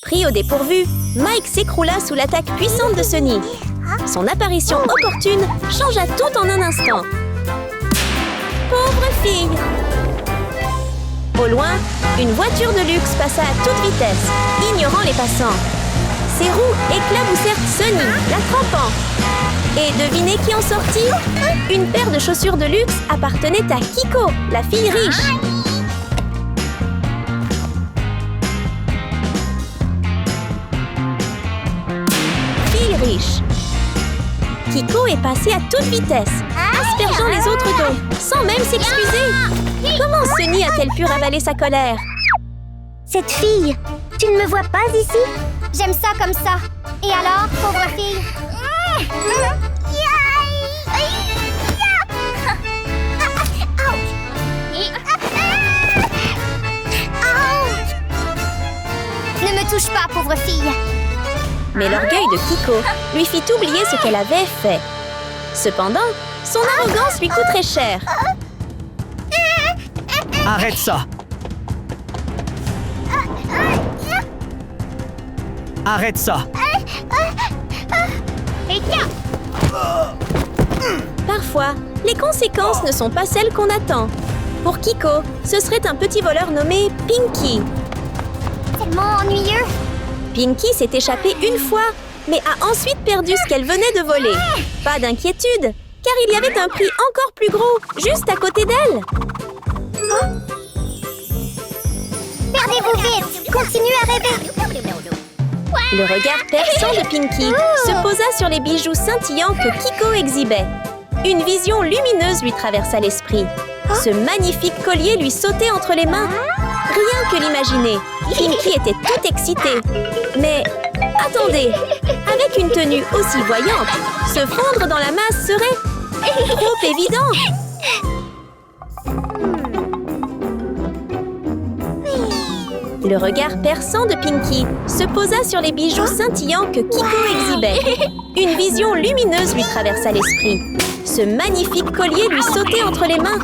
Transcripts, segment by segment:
Pris au dépourvu, Mike s'écroula sous l'attaque puissante de Sunny. Son apparition opportune changea tout en un instant. Pauvre fille! Au loin, une voiture de luxe passa à toute vitesse, ignorant les passants. Ses roues éclaboussèrent Sunny, l'attrapant. Et devinez qui en sortit? Une paire de chaussures de luxe appartenait à Kiko, la fille riche. Fille riche. Kiko est passée à toute vitesse, aspergeant les autres d'eau, sans même s'excuser. Comment Sunny a-t-elle pu ravaler sa colère? Cette fille, tu ne me vois pas ici? J'aime ça comme ça. Et alors, pauvre fille? Ne me touche pas, pauvre fille. Mais l'orgueil de Kiko lui fit oublier ce qu'elle avait fait. Cependant, son arrogance lui coûterait cher. Arrête ça! Arrête ça! Parfois, les conséquences ne sont pas celles qu'on attend. Pour Kiko, ce serait un petit voleur nommé Pinky. Tellement ennuyeux. Pinky s'est échappée une fois, mais a ensuite perdu ce qu'elle venait de voler. Pas d'inquiétude, car il y avait un prix encore plus gros, juste à côté d'elle. Perdez-vous vite. Continuez à rêver. Le regard perçant de Pinky se posa sur les bijoux scintillants que Kiko exhibait. Une vision lumineuse lui traversa l'esprit. Ce magnifique collier lui sautait entre les mains. Rien que l'imaginer, Pinky était toute excitée. Mais attendez, avec une tenue aussi voyante, se fondre dans la masse serait trop évident. Le regard perçant de Pinky se posa sur les bijoux scintillants que Kiko exhibait. Une vision lumineuse lui traversa l'esprit. Ce magnifique collier lui sautait entre les mains.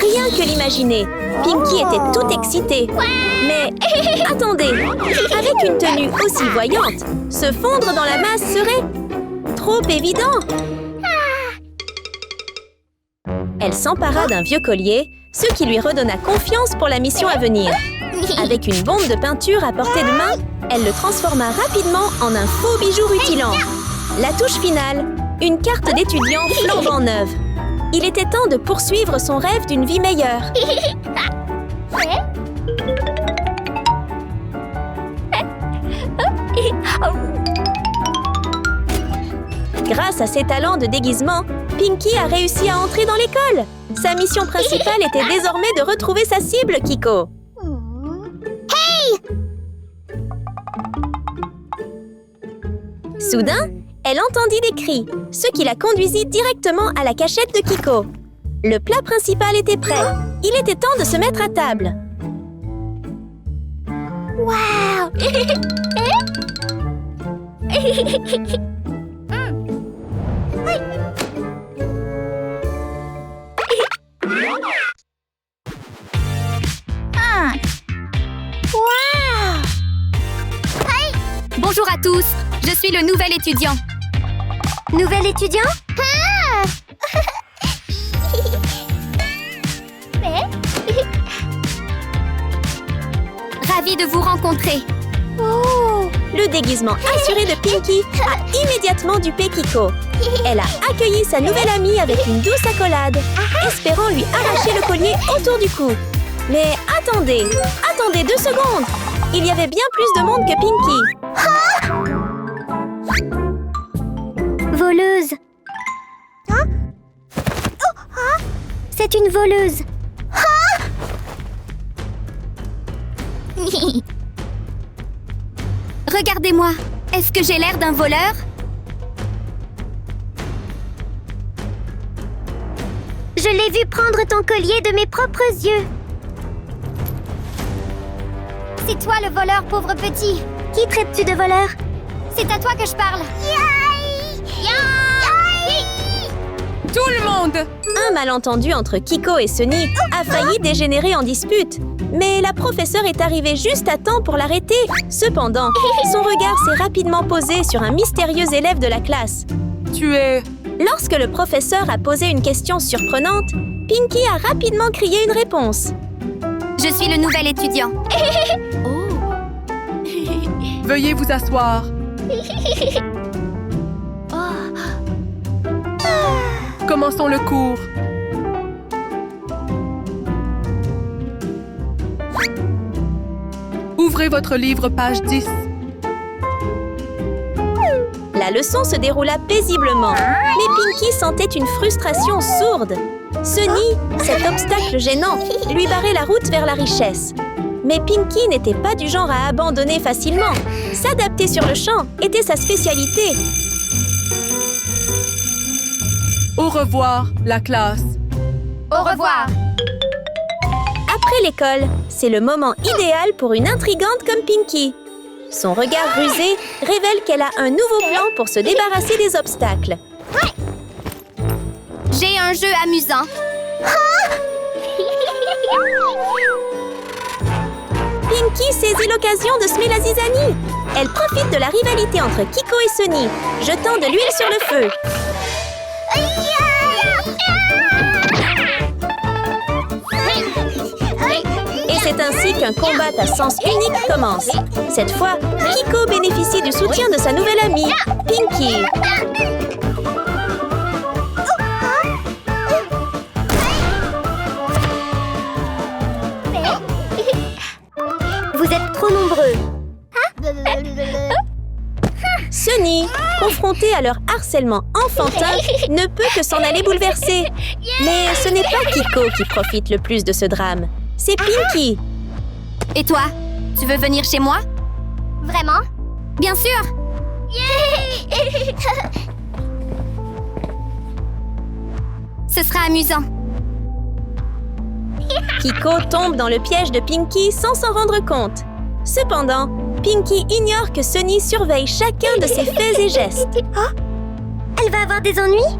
Rien que l'imaginer, Pinky était toute excitée. Mais attendez, avec une tenue aussi voyante, se fondre dans la masse serait trop évident. Elle s'empara d'un vieux collier, ce qui lui redonna confiance pour la mission à venir. Avec une bombe de peinture à portée de main, elle le transforma rapidement en un faux bijou rutilant. La touche finale, une carte d'étudiant flambant neuve. Il était temps de poursuivre son rêve d'une vie meilleure. Grâce à ses talents de déguisement, Pinky a réussi à entrer dans l'école. Sa mission principale était désormais de retrouver sa cible, Kiko. Soudain, elle entendit des cris, ce qui la conduisit directement à la cachette de Kiko. Le plat principal était prêt. Il était temps de se mettre à table. Wow! Bonjour à tous, je suis le nouvel étudiant. Nouvel étudiant? Ravie de vous rencontrer. Oh! Le déguisement assuré de Pinky a immédiatement dupé Kiko. Elle a accueilli sa nouvelle amie avec une douce accolade, espérant lui arracher le collier autour du cou. Mais attendez 2 secondes! Il y avait bien plus de monde que Pinky. Voleuse. C'est une voleuse. Regardez-moi, est-ce que j'ai l'air d'un voleur? Je l'ai vu prendre ton collier de mes propres yeux. C'est toi le voleur, pauvre petit. Qui traites-tu de voleur? C'est à toi que je parle. Tout le monde! Un malentendu entre Kiko et Sunny a failli dégénérer en dispute. Mais la professeure est arrivée juste à temps pour l'arrêter. Cependant, son regard s'est rapidement posé sur un mystérieux élève de la classe. Tu es... Lorsque le professeur a posé une question surprenante, Pinky a rapidement crié une réponse. Je suis le nouvel étudiant. Veuillez vous asseoir. Commençons le cours. Ouvrez votre livre, page 10. La leçon se déroula paisiblement, mais Pinky sentait une frustration sourde. Sunny, cet obstacle gênant, lui barrait la route vers la richesse. Mais Pinky n'était pas du genre à abandonner facilement. S'adapter sur le champ était sa spécialité. Au revoir, la classe. Au revoir. Après l'école, c'est le moment idéal pour une intrigante comme Pinky. Son regard rusé révèle qu'elle a un nouveau plan pour se débarrasser des obstacles. J'ai un jeu amusant. Pinky saisit l'occasion de semer la zizanie. Elle profite de la rivalité entre Kiko et Sunny, jetant de l'huile sur le feu. Et c'est ainsi qu'un combat à sens unique commence. Cette fois, Kiko bénéficie du soutien de sa nouvelle amie, Pinky. Vous êtes trop nombreux. Sunny, confrontée à leur harcèlement enfantin, ne peut que s'en aller bouleversée. Mais ce n'est pas Kiko qui profite le plus de ce drame. C'est Pinky. Et toi, tu veux venir chez moi? Vraiment? Bien sûr! Ce sera amusant. Kiko tombe dans le piège de Pinky sans s'en rendre compte. Cependant, Pinky ignore que Sunny surveille chacun de ses faits et gestes. Elle va avoir des ennuis?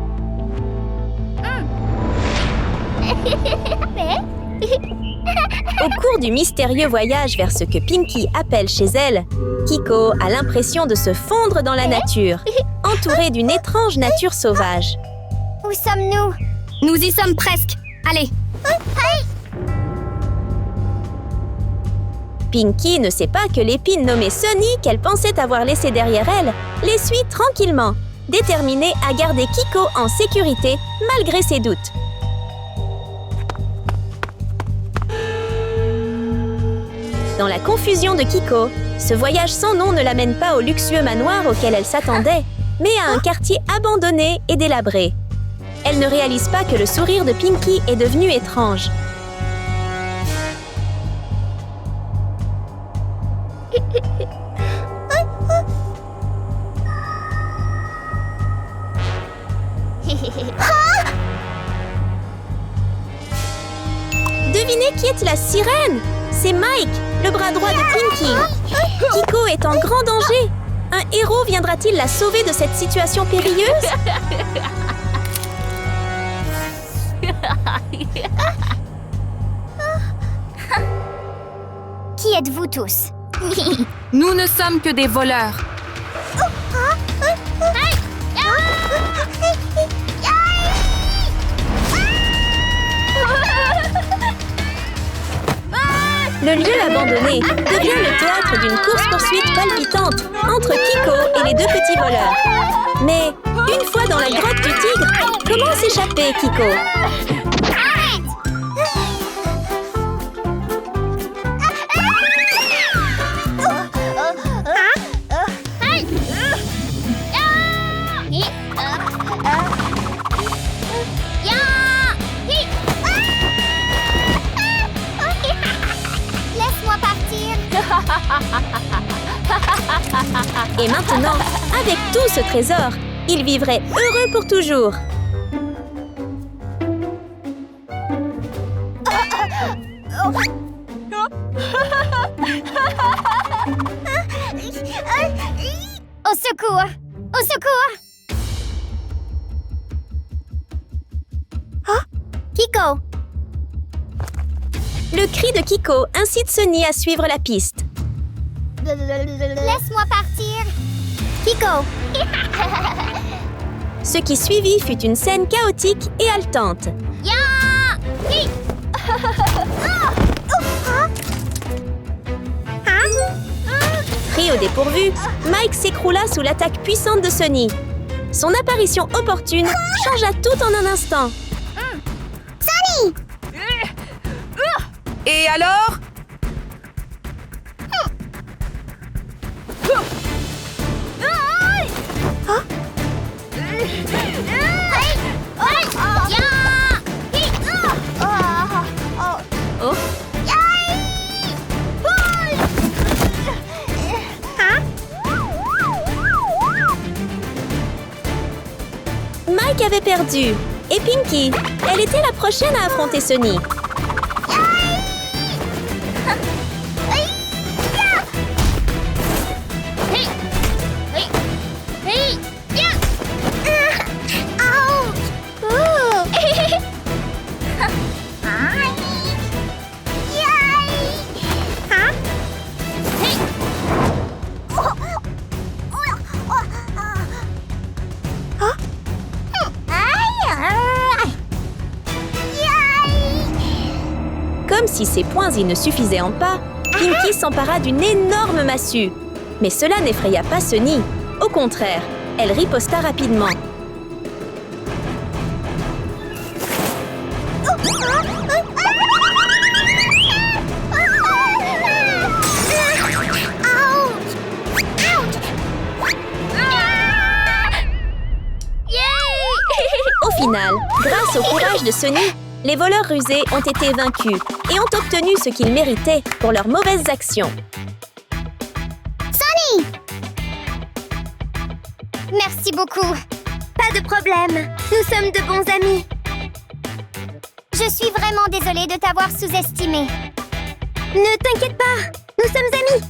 Au cours du mystérieux voyage vers ce que Pinky appelle chez elle, Kiko a l'impression de se fondre dans la nature, entourée d'une étrange nature sauvage. Où sommes-nous? Nous y sommes presque. Allez, Pinky ne sait pas que l'épine nommée Sunny, qu'elle pensait avoir laissée derrière elle, les suit tranquillement, déterminée à garder Kiko en sécurité malgré ses doutes. Dans la confusion de Kiko, ce voyage sans nom ne l'amène pas au luxueux manoir auquel elle s'attendait, mais à un quartier abandonné et délabré. Elle ne réalise pas que le sourire de Pinky est devenu étrange. Devinez qui est la sirène? C'est Mike, le bras droit de Pinky. Kiko est en grand danger. Un héros viendra-t-il la sauver de cette situation périlleuse? Qui êtes-vous tous? Nous ne sommes que des voleurs. Le lieu abandonné devient le théâtre d'une course-poursuite palpitante entre Kiko et les deux petits voleurs. Mais une fois dans la grotte du tigre, comment s'échapper, Kiko? Laisse-moi partir. Et maintenant, avec tout ce trésor, ils vivraient heureux pour toujours. Au secours! Au secours! Kiko. Le cri de Kiko incite Sunny à suivre la piste. Laisse-moi partir. Kiko. Ce qui suivit fut une scène chaotique et haletante. Ya! Hi! Pris au dépourvu, Mike s'écroula sous l'attaque puissante de Sunny. Son apparition opportune changea tout en un instant. Et alors? Mike avait perdu. Et Pinky, elle était la prochaine à affronter Sunny. Comme si ses poings y ne suffisaient en pas, Pinky s'empara d'une énorme massue. Mais cela n'effraya pas Sunny. Au contraire, elle riposta rapidement. Au final, grâce au courage de Sunny, les voleurs rusés ont été vaincus et ont obtenu ce qu'ils méritaient pour leurs mauvaises actions. Merci beaucoup. Pas de problème. Nous sommes de bons amis. Je suis vraiment désolée de t'avoir sous-estimé. Ne t'inquiète pas, nous sommes amis.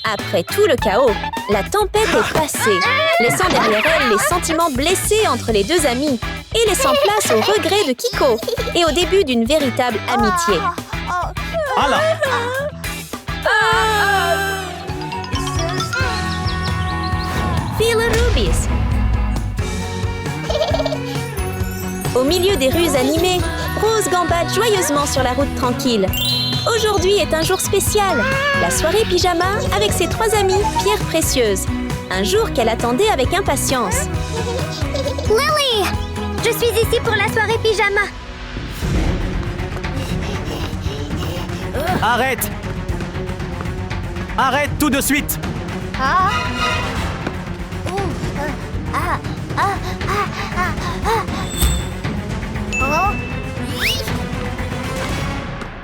Après tout le chaos, la tempête est passée, laissant derrière elle les sentiments blessés entre les deux amis et laissant place au regret de Kiko et au début d'une véritable amitié. Alors, Feel Rubies. Au milieu des rues animées, Rose gambade joyeusement sur la route tranquille. Aujourd'hui est un jour spécial, la soirée pyjama avec ses trois amies pierres précieuses. Un jour qu'elle attendait avec impatience. Lily, je suis ici pour la soirée pyjama. arrête! Arrête tout de suite!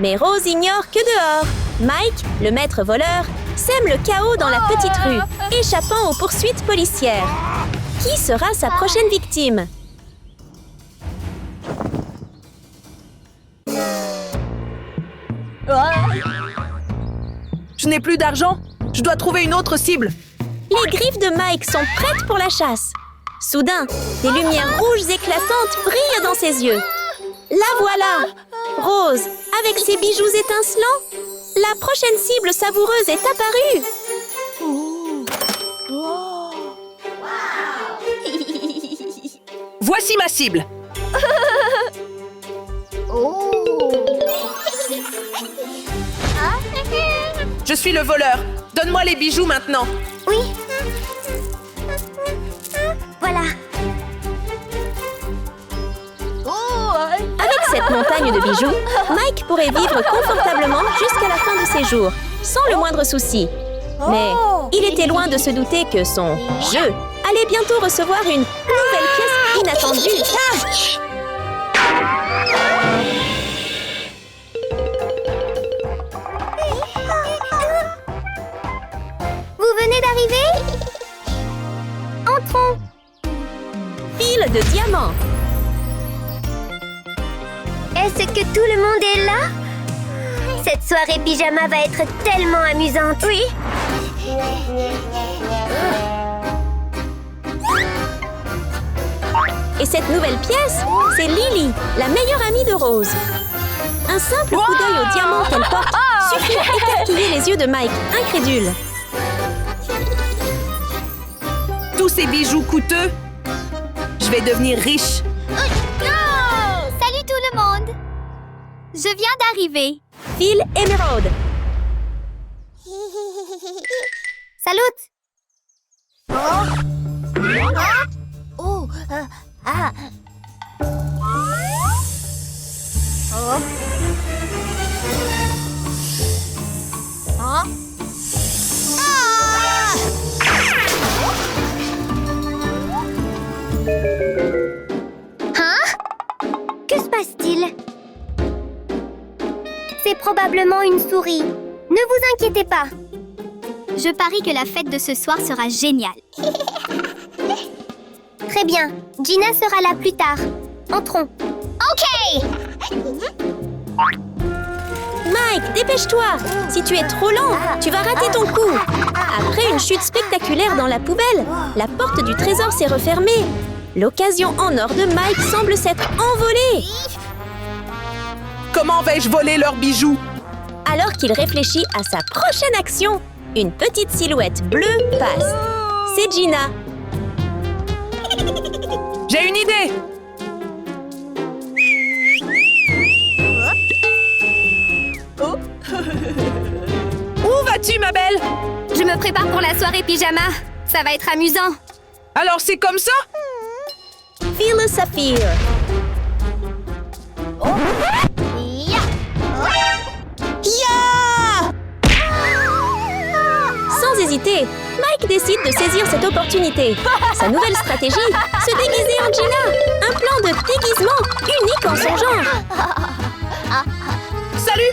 Mais Rose ignore que dehors, Mike, le maître voleur, sème le chaos dans la petite rue, échappant aux poursuites policières. Qui sera sa prochaine victime? Je n'ai plus d'argent. Je dois trouver une autre cible. Les griffes de Mike sont prêtes pour la chasse. Soudain, des lumières rouges éclatantes brillent dans ses yeux. La voilà! Rose, avec ses bijoux étincelants, la prochaine cible savoureuse est apparue. Voici ma cible. Je suis le voleur. Donne-moi les bijoux maintenant. Oui. Voilà. Avec cette montagne de bijoux, Mike pourrait vivre confortablement jusqu'à la fin de ses jours, sans le moindre souci. Mais il était loin de se douter que son jeu allait bientôt recevoir une nouvelle pièce inattendue. Vous venez d'arriver? Entrons. Fil de diamants. Est-ce que tout le monde est là? Cette soirée pyjama va être tellement amusante. Oui. Et cette nouvelle pièce, c'est Lily, la meilleure amie de Rose. Un simple coup d'œil au diamant qu'elle porte suffit à écarquiller les yeux de Mike, incrédule. Tous ces bijoux coûteux, je vais devenir riche. Salut tout le monde! Je viens d'arriver. Phil Emerald. Salut! Que se passe-t-il? C'est probablement une souris. Ne vous inquiétez pas. Je parie que la fête de ce soir sera géniale. Très bien. Gina sera là plus tard. Entrons. OK! Mike, dépêche-toi! Si tu es trop lent, tu vas rater ton coup. Après une chute spectaculaire dans la poubelle, la porte du trésor s'est refermée. L'occasion en or de Mike semble s'être envolée. Comment vais-je voler leurs bijoux? Alors qu'il réfléchit à sa prochaine action, une petite silhouette bleue passe. C'est Gina. J'ai une idée! Où vas-tu, ma belle? Je me prépare pour la soirée pyjama. Ça va être amusant. Alors c'est comme ça? Feel a Saphir. Sans hésiter, Mike décide de saisir cette opportunité. Sa nouvelle stratégie, se déguiser en Gina. Un plan de déguisement unique en son genre. Salut!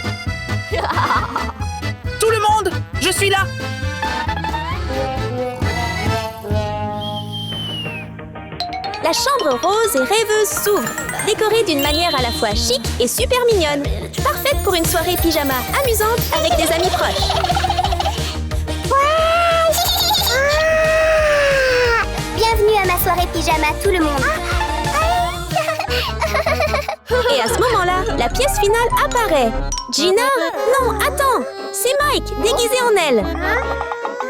Tout le monde, je suis là! La chambre rose et rêveuse s'ouvre, décorée d'une manière à la fois chic et super mignonne. Parfaite pour une soirée pyjama amusante avec des amis proches. Bienvenue à ma soirée pyjama, tout le monde. Et à ce moment-là, la pièce finale apparaît. Gina? Non, attends! C'est Mike, déguisé en elle.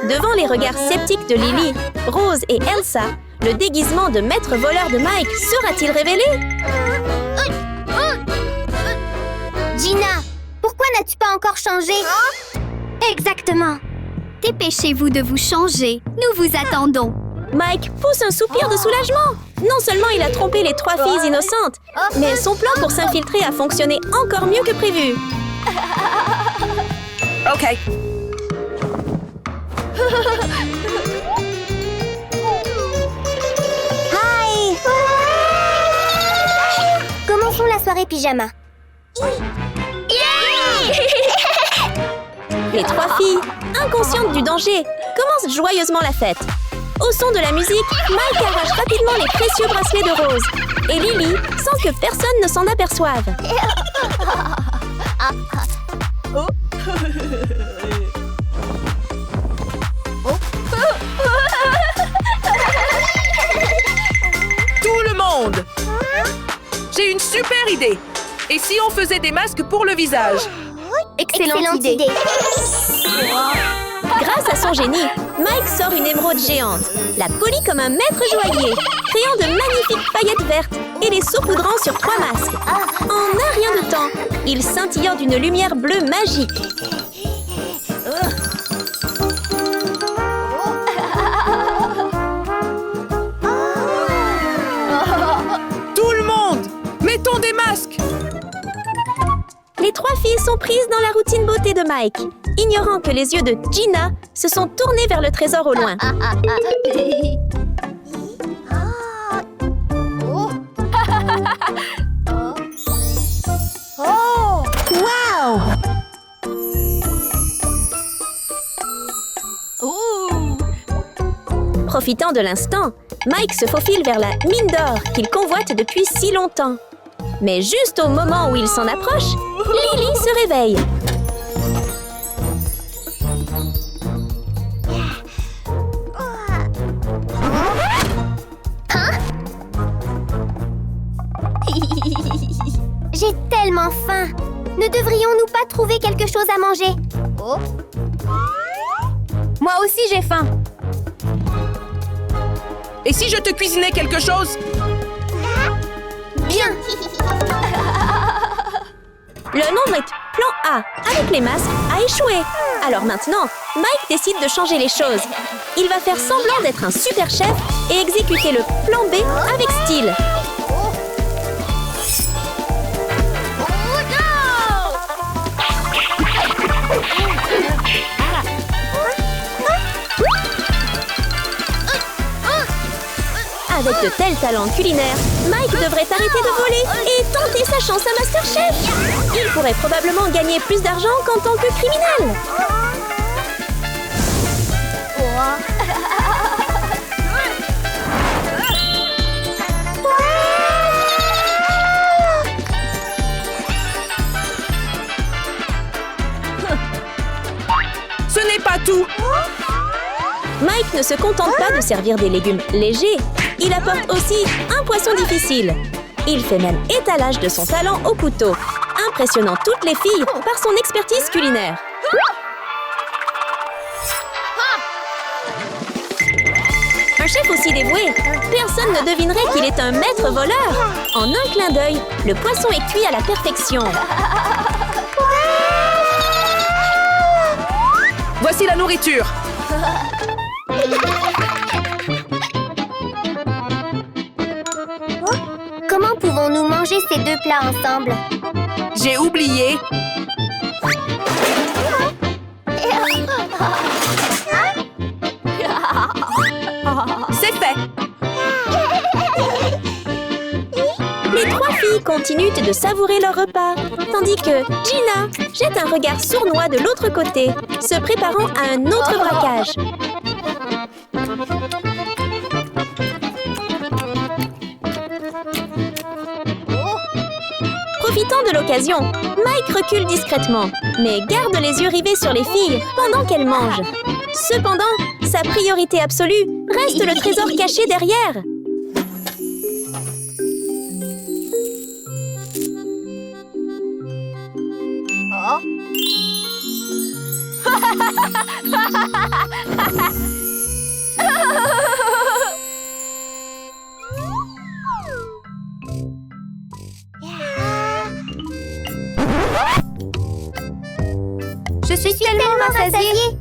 Devant les regards sceptiques de Lily, Rose et Elsa, le déguisement de maître voleur de Mike sera-t-il révélé? Gina, pourquoi n'as-tu pas encore changé? Exactement. Dépêchez-vous de vous changer. Nous vous attendons. Mike pousse un soupir de soulagement. Non seulement il a trompé les 3 filles innocentes, mais son plan pour s'infiltrer a fonctionné encore mieux que prévu. OK. Hi! Commençons la soirée pyjama. Les 3 filles, inconscientes du danger, commencent joyeusement la fête. Au son de la musique, Mike arrache rapidement les précieux bracelets de Rose. Et Lily, sans que personne ne s'en aperçoive. Tout le monde! J'ai une super idée! Et si on faisait des masques pour le visage? Excellente idée. Grâce à son génie, Mike sort une émeraude géante, la polit comme un maître joaillier, créant de magnifiques paillettes vertes et les saupoudrant sur 3 masques. En un rien de temps, ils scintillant d'une lumière bleue magique. Tout le monde! Mettons des masques! Les 3 filles sont prises dans la routine beauté de Mike, ignorant que les yeux de Gina se sont tournés vers le trésor au loin. Wow! Profitant de l'instant, Mike se faufile vers la mine d'or qu'il convoite depuis si longtemps. Mais juste au moment où il s'en approche, Lily se réveille. N'aurions-nous pas trouvé quelque chose à manger? Oh. Moi aussi, j'ai faim. Et si je te cuisinais quelque chose? Bien. Le nombre plan A, avec les masques, a échoué. Alors maintenant, Mike décide de changer les choses. Il va faire semblant d'être un super chef et exécuter le plan B avec style. Avec de tels talents culinaires, Mike devrait arrêter de voler et tenter sa chance à MasterChef. Il pourrait probablement gagner plus d'argent qu'en tant que criminel. Ce n'est pas tout. Mike ne se contente pas de servir des légumes légers. Il apporte aussi un poisson difficile. Il fait même étalage de son talent au couteau, impressionnant toutes les filles par son expertise culinaire. Un chef aussi dévoué, personne ne devinerait qu'il est un maître voleur. En un clin d'œil, le poisson est cuit à la perfection. Voici la nourriture. Comment pouvons-nous manger ces deux plats ensemble? J'ai oublié. C'est fait. Les trois filles continuent de savourer leur repas, tandis que Gina jette un regard sournois de l'autre côté, se préparant à un autre braquage. Profitant de l'occasion, Mike recule discrètement, mais garde les yeux rivés sur les filles pendant qu'elles mangent. Cependant, sa priorité absolue reste le trésor caché derrière. Je suis tellement rassasiée.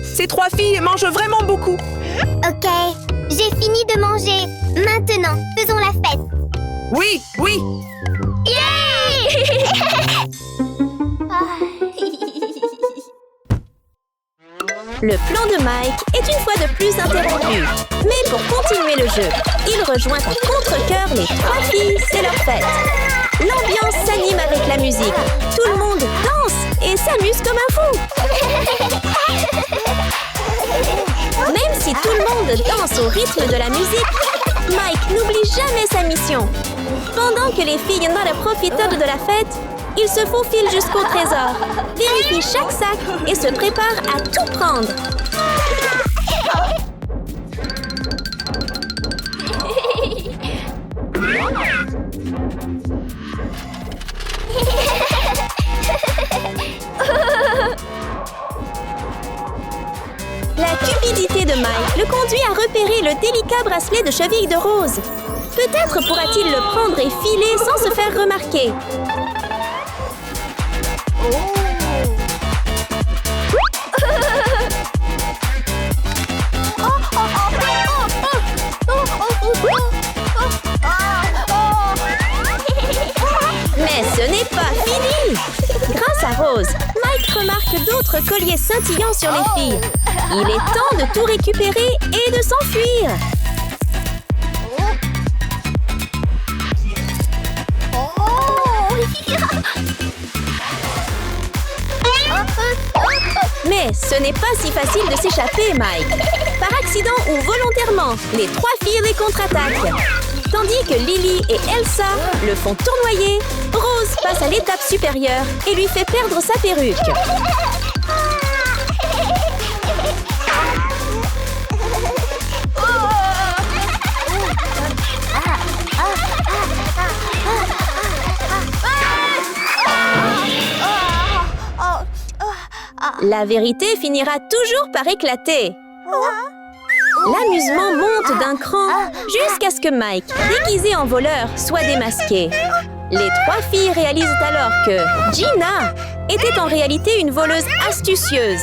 Ces trois filles mangent vraiment beaucoup. Ok, j'ai fini de manger. Maintenant, faisons la fête. Oui, oui. Le plan de Mike est une fois de plus interrompu. Mais pour continuer le jeu, il rejoint à contre-cœur les trois filles, c'est leur fête. L'ambiance s'anime avec la musique. Tout le monde danse et s'amuse comme un fou. Même si tout le monde danse au rythme de la musique, Mike n'oublie jamais sa mission. Pendant que les filles not profitent de la fête, il se faufile jusqu'au trésor, vérifie chaque sac et se prépare à tout prendre. La cupidité de Mike le conduit à repérer le délicat bracelet de cheville de Rose. Peut-être pourra-t-il le prendre et filer sans se faire remarquer. Mais ce n'est pas fini! Grâce à Rose, Mike remarque d'autres colliers scintillants sur les filles. Il est temps de tout récupérer et de s'enfuir. Mais ce n'est pas si facile de s'échapper, Mike. Par accident ou volontairement, les trois filles les contre-attaquent. Tandis que Lily et Elsa le font tournoyer, Rose passe à l'étape supérieure et lui fait perdre sa perruque. La vérité finira toujours par éclater. L'amusement monte d'un cran jusqu'à ce que Mike, déguisé en voleur, soit démasqué. Les trois filles réalisent alors que Gina était en réalité une voleuse astucieuse.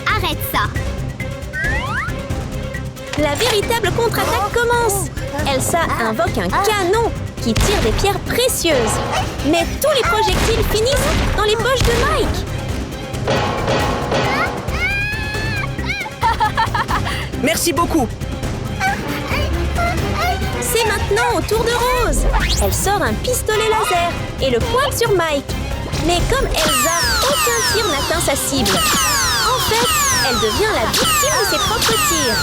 Arrête ça. La véritable contre-attaque commence. Elsa invoque un canon qui tire des pierres précieuses. Mais tous les projectiles finissent dans les poches de Mike. Merci beaucoup. C'est maintenant au tour de Rose. Elle sort un pistolet laser et le pointe sur Mike. Mais comme Elsa, aucun tir n'atteint sa cible. En fait, elle devient la victime de ses propres tirs.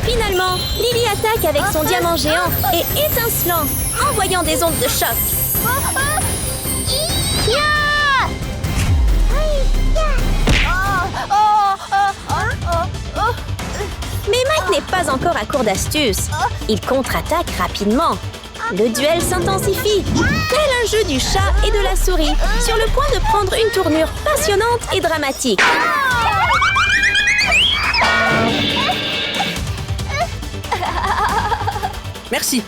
Finalement, Lily attaque avec son diamant géant et étincelant, envoyant des ondes de choc. Mais Mike n'est pas encore à court d'astuces. Il contre-attaque rapidement. Le duel s'intensifie, tel un jeu du chat et de la souris, sur le point de prendre une tournure passionnante et dramatique. Merci.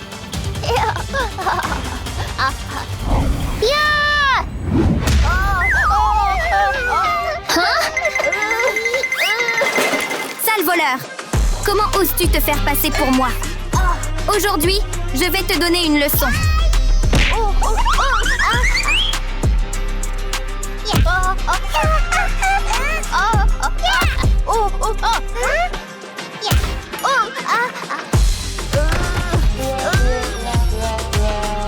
Sale voleur! Comment oses-tu te faire passer pour moi? Aujourd'hui, je vais te donner une leçon.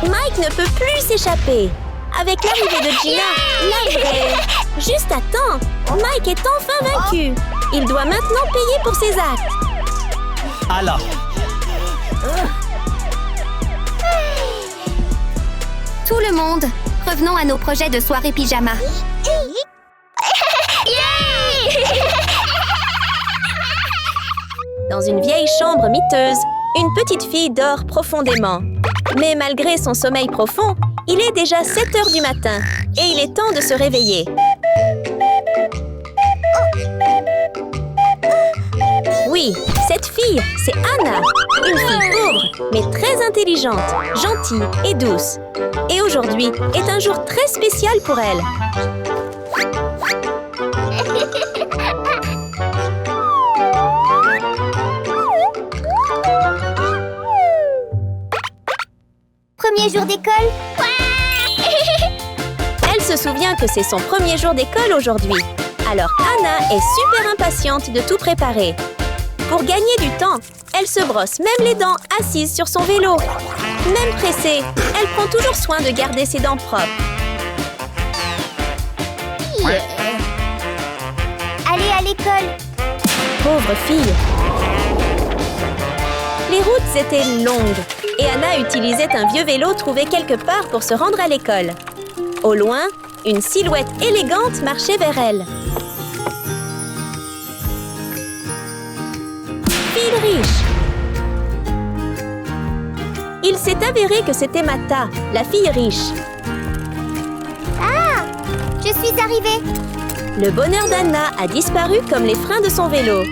Mike ne peut plus s'échapper. Avec l'arrivée de Gina, navré. Juste à temps, Mike est enfin vaincu. Il doit maintenant payer pour ses actes. Alors, Tout le monde, revenons à nos projets de soirée pyjama. Dans une vieille chambre miteuse, une petite fille dort profondément. Mais malgré son sommeil profond, il est déjà 7 heures du matin et il est temps de se réveiller. Oui, cette fille, c'est Anna, une fille pauvre, mais très intelligente, gentille et douce. Et aujourd'hui est un jour très spécial pour elle. Premier jour d'école. Elle se souvient que c'est son premier jour d'école aujourd'hui. Alors Anna est super impatiente de tout préparer. Pour gagner du temps, elle se brosse même les dents assise sur son vélo. Même pressée, elle prend toujours soin de garder ses dents propres. Allez à l'école. Pauvre fille. Les routes étaient longues et Anna utilisait un vieux vélo trouvé quelque part pour se rendre à l'école. Au loin, une silhouette élégante marchait vers elle. Fille riche. Il s'est avéré que c'était Mata, la fille riche. Ah, je suis arrivée. Le bonheur d'Anna a disparu comme les freins de son vélo.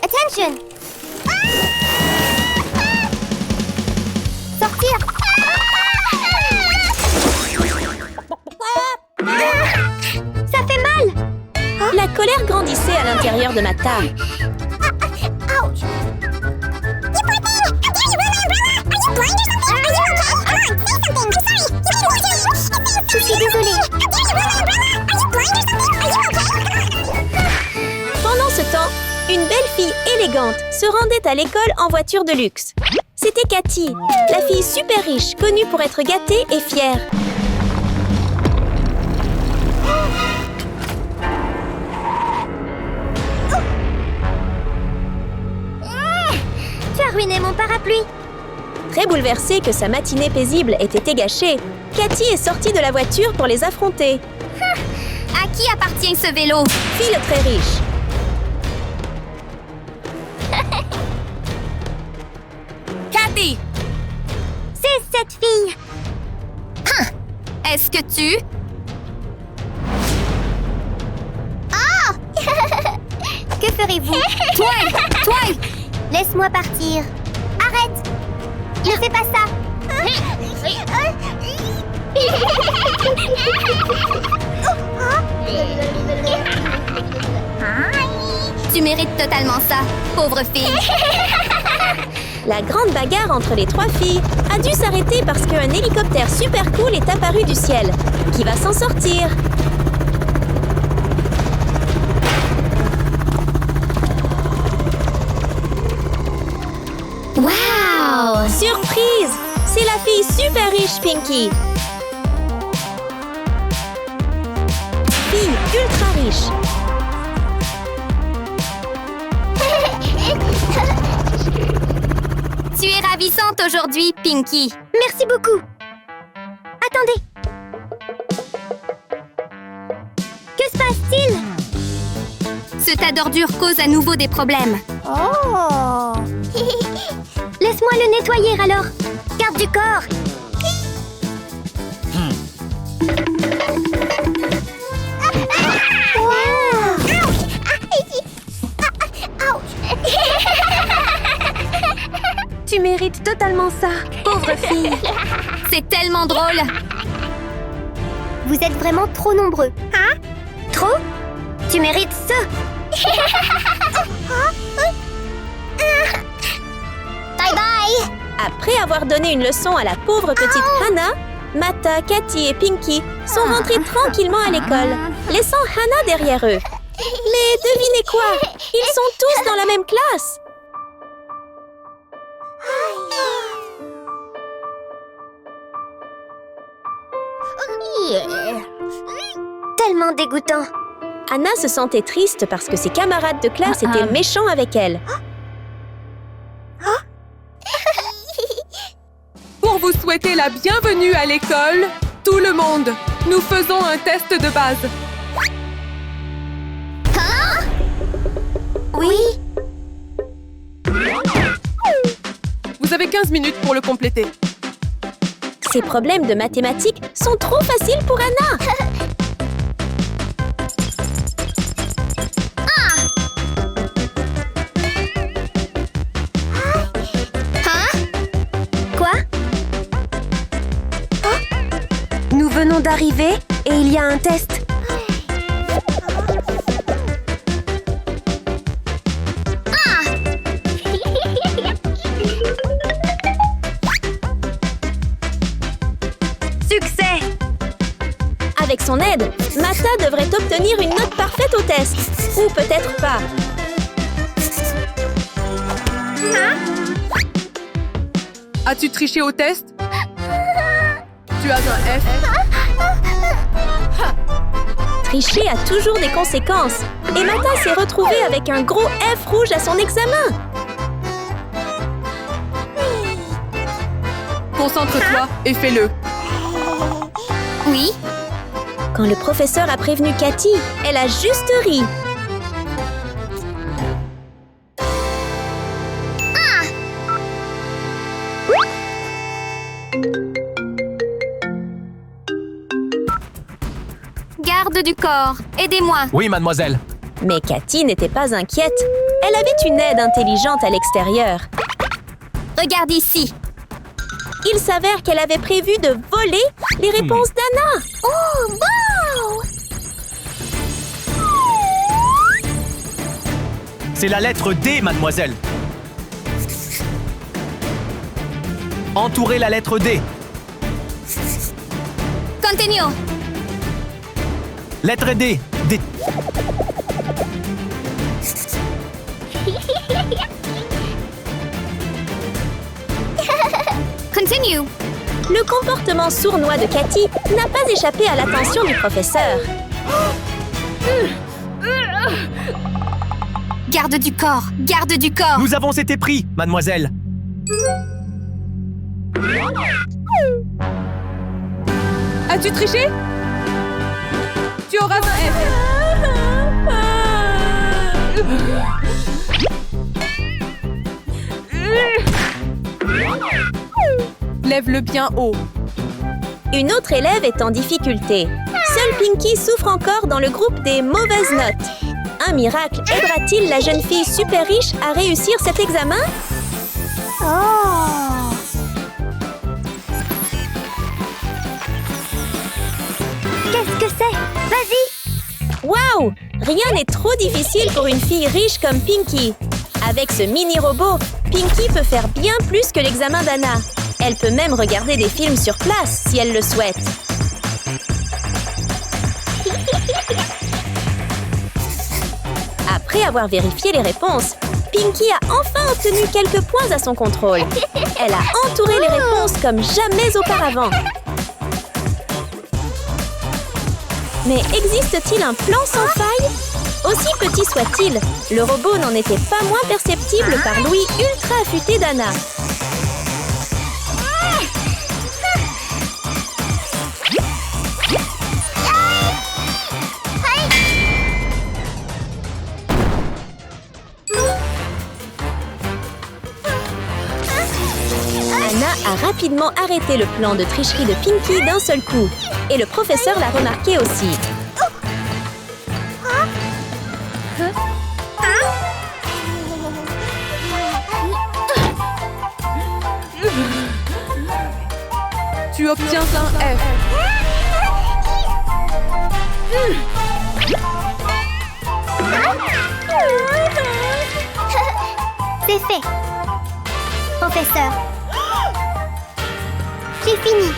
Attention. Sortir. Ça fait mal. La colère grandissait à l'intérieur de Mata. Ouch. Je suis désolée. Pendant ce temps, une belle fille élégante se rendait à l'école en voiture de luxe. C'était Cathy, la fille super riche, connue pour être gâtée et fière. ruiné mon parapluie. Très bouleversée que sa matinée paisible ait été gâchée, Cathy est sortie de la voiture pour les affronter. À qui appartient ce vélo? Fille très riche. Cathy! C'est cette fille. Est-ce que tu... Que ferez-vous? Toi! Laisse-moi partir. Arrête! Ne fais pas ça. Tu mérites totalement ça, pauvre fille. La grande bagarre entre les trois filles a dû s'arrêter parce qu'un hélicoptère super cool est apparu du ciel. Qui va s'en sortir? Wow! Surprise! C'est la fille super riche, Pinky. Fille ultra riche. Tu es ravissante aujourd'hui, Pinky. Merci beaucoup. Attendez. Que se passe-t-il? Ce tas d'ordures cause à nouveau des problèmes. Oh. Laisse-moi le nettoyer alors. Garde du corps. Tu mérites totalement ça, pauvre fille. C'est tellement drôle. Vous êtes vraiment trop nombreux. Hein? Trop? Tu mérites ça. Bye bye. Après avoir donné une leçon à la pauvre petite Hannah, Mata, Cathy et Pinky sont rentrés tranquillement à l'école, laissant Hannah derrière eux. Mais devinez quoi? Ils sont tous dans la même classe. Tellement dégoûtant. Hannah se sentait triste parce que ses camarades de classe étaient méchants avec elle. Pour vous souhaiter la bienvenue à l'école, tout le monde, nous faisons un test de base. Oui. Vous avez 15 minutes pour le compléter. Ces problèmes de mathématiques sont trop faciles pour Hannah. Quoi? Nous venons d'arriver et il y a un test. Succès! Avec son aide, Mata devrait obtenir une note parfaite au test. Ou peut-être pas. As-tu triché au test? Tu as un F. Tricher a toujours des conséquences. Et Mata s'est retrouvée avec un gros F rouge à son examen. Concentre-toi et fais-le. Oui? Quand le professeur a prévenu Cathy, elle a juste ri. Garde du corps, aidez-moi. Oui, mademoiselle. Mais Cathy n'était pas inquiète. Elle avait une aide intelligente à l'extérieur. Regarde ici. Il s'avère qu'elle avait prévu de voler les réponses d'Anna. Oh, wow! C'est la lettre D, mademoiselle. Entourez la lettre D. Continue. Lettre D. D. Continue. Le comportement sournois de Cathy n'a pas échappé à l'attention du professeur. Garde du corps, garde du corps. Nous avons été pris, mademoiselle. As-tu triché? Tu auras un F. Lève-le bien haut. Une autre élève est en difficulté. Seule Pinky souffre encore dans le groupe des mauvaises notes. Un miracle aidera-t-il la jeune fille super riche à réussir cet examen? Qu'est-ce que c'est? Vas-y! Waouh! Rien n'est trop difficile pour une fille riche comme Pinky. Avec ce mini-robot, Pinky peut faire bien plus que l'examen d'Anna. Elle peut même regarder des films sur place si elle le souhaite. Après avoir vérifié les réponses, Pinky a enfin obtenu quelques points à son contrôle. Elle a entouré les réponses comme jamais auparavant. Mais existe-t-il un plan sans faille? Aussi petit soit-il, le robot n'en était pas moins perceptible par l'ouïe ultra affûtée d'Anna. Anna a rapidement arrêté le plan de tricherie de Pinky d'un seul coup. Et le professeur l'a remarqué aussi. Tu obtiens un F. C'est fait. Professeur. J'ai fini.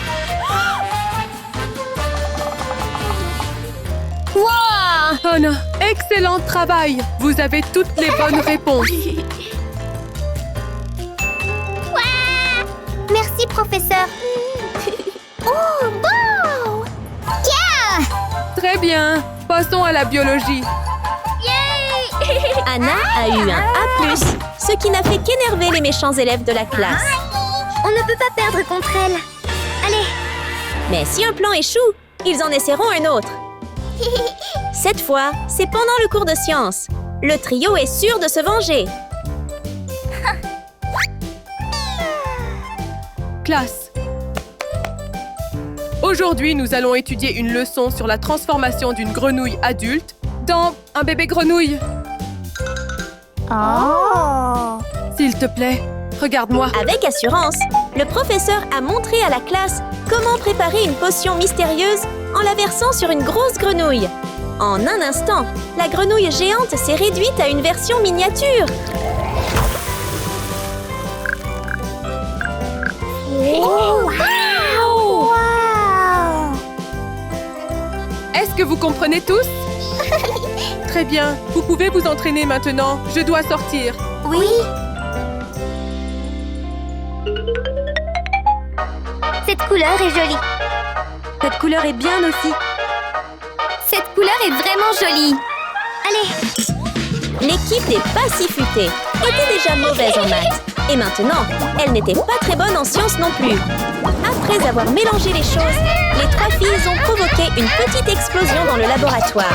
Wow! Anna, excellent travail. Vous avez toutes les bonnes réponses. Merci, professeur. Oh, wow! Tiens! Très bien. Passons à la biologie. Anna a eu un A+, ce qui n'a fait qu'énerver les méchants élèves de la classe. On ne peut pas perdre contre elle. Allez, Mais si un plan échoue, ils en essaieront un autre. Cette fois, c'est pendant le cours de sciences. Le trio est sûr de se venger. Classe. Aujourd'hui, nous allons étudier une leçon sur la transformation d'une grenouille adulte dans un bébé grenouille. Oh! S'il te plaît, regarde-moi. Avec assurance, le professeur a montré à la classe comment préparer une potion mystérieuse en la versant sur une grosse grenouille. En un instant, la grenouille géante s'est réduite à une version miniature. Oh! Wow! Est-ce que vous comprenez tous? Très bien. Vous pouvez vous entraîner maintenant. Je dois sortir. Oui? cette couleur est jolie. Cette couleur est bien aussi. Cette couleur est vraiment jolie. Allez, L'équipe des Passifutées était déjà mauvaise en maths. Et maintenant, elle n'était pas très bonne en sciences non plus. Après avoir mélangé les choses, les trois filles ont provoqué une petite explosion dans le laboratoire.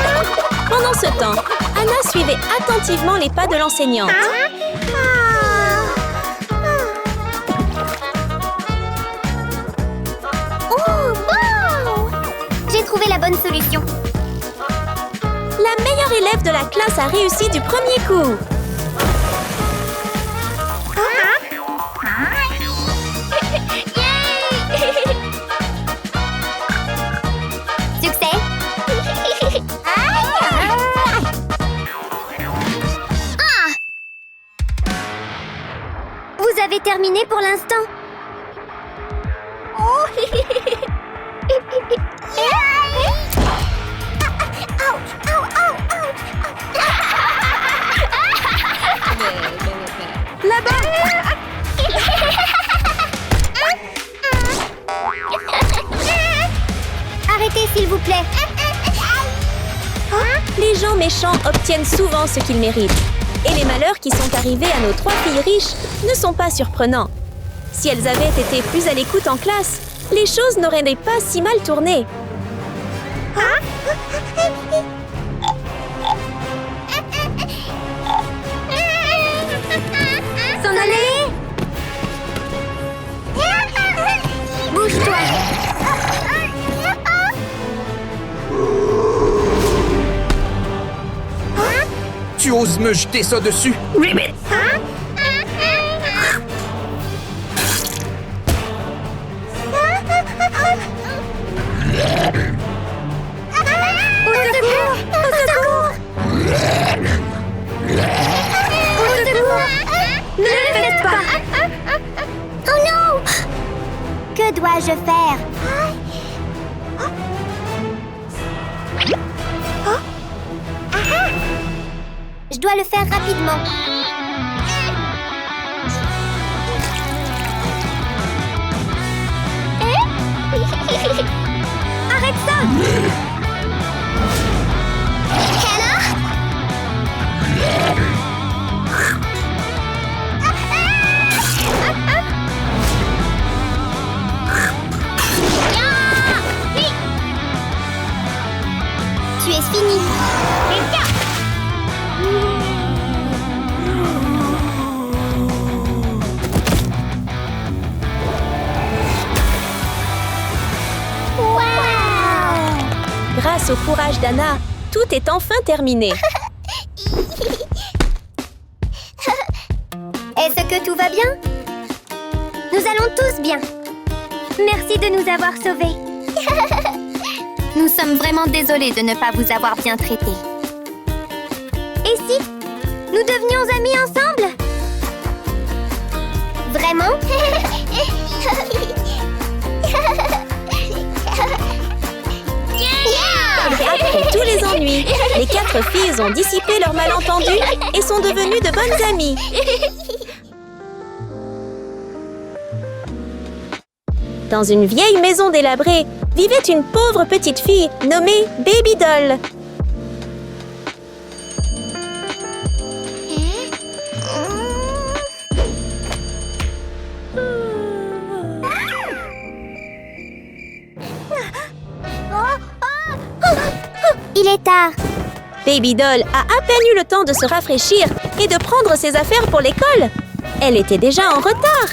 Pendant ce temps, Anna suivait attentivement les pas de l'enseignante. Oh, wow! j'ai trouvé la bonne solution. La meilleure élève de la classe a réussi du premier coup. Succès! Vous avez terminé pour l'instant? Arrêtez, s'il vous plaît. Les gens méchants obtiennent souvent ce qu'ils méritent. Et les malheurs qui sont arrivés à nos trois filles riches ne sont pas surprenants. Si elles avaient été plus à l'écoute en classe, les choses n'auraient pas si mal tourné. S'en aller! Bouge-toi! Tu oses me jeter ça dessus? Ne le faites pas! Oh non! Que dois-je faire? Je dois le faire rapidement. Arrête ça! Tu es fini. Grâce au courage d'Anna, tout est enfin terminé. Est-ce que tout va bien? Nous allons tous bien. Merci de nous avoir sauvés. Nous sommes vraiment désolés de ne pas vous avoir bien traités. Et si nous devenions amis ensemble? Vraiment? Après tous les ennuis, les 4 filles ont dissipé leur malentendu et sont devenues de bonnes amies. Dans une vieille maison délabrée, vivait une pauvre petite fille nommée Baby Doll. Il est tard. Baby Doll a à peine eu le temps de se rafraîchir et de prendre ses affaires pour l'école. Elle était déjà en retard.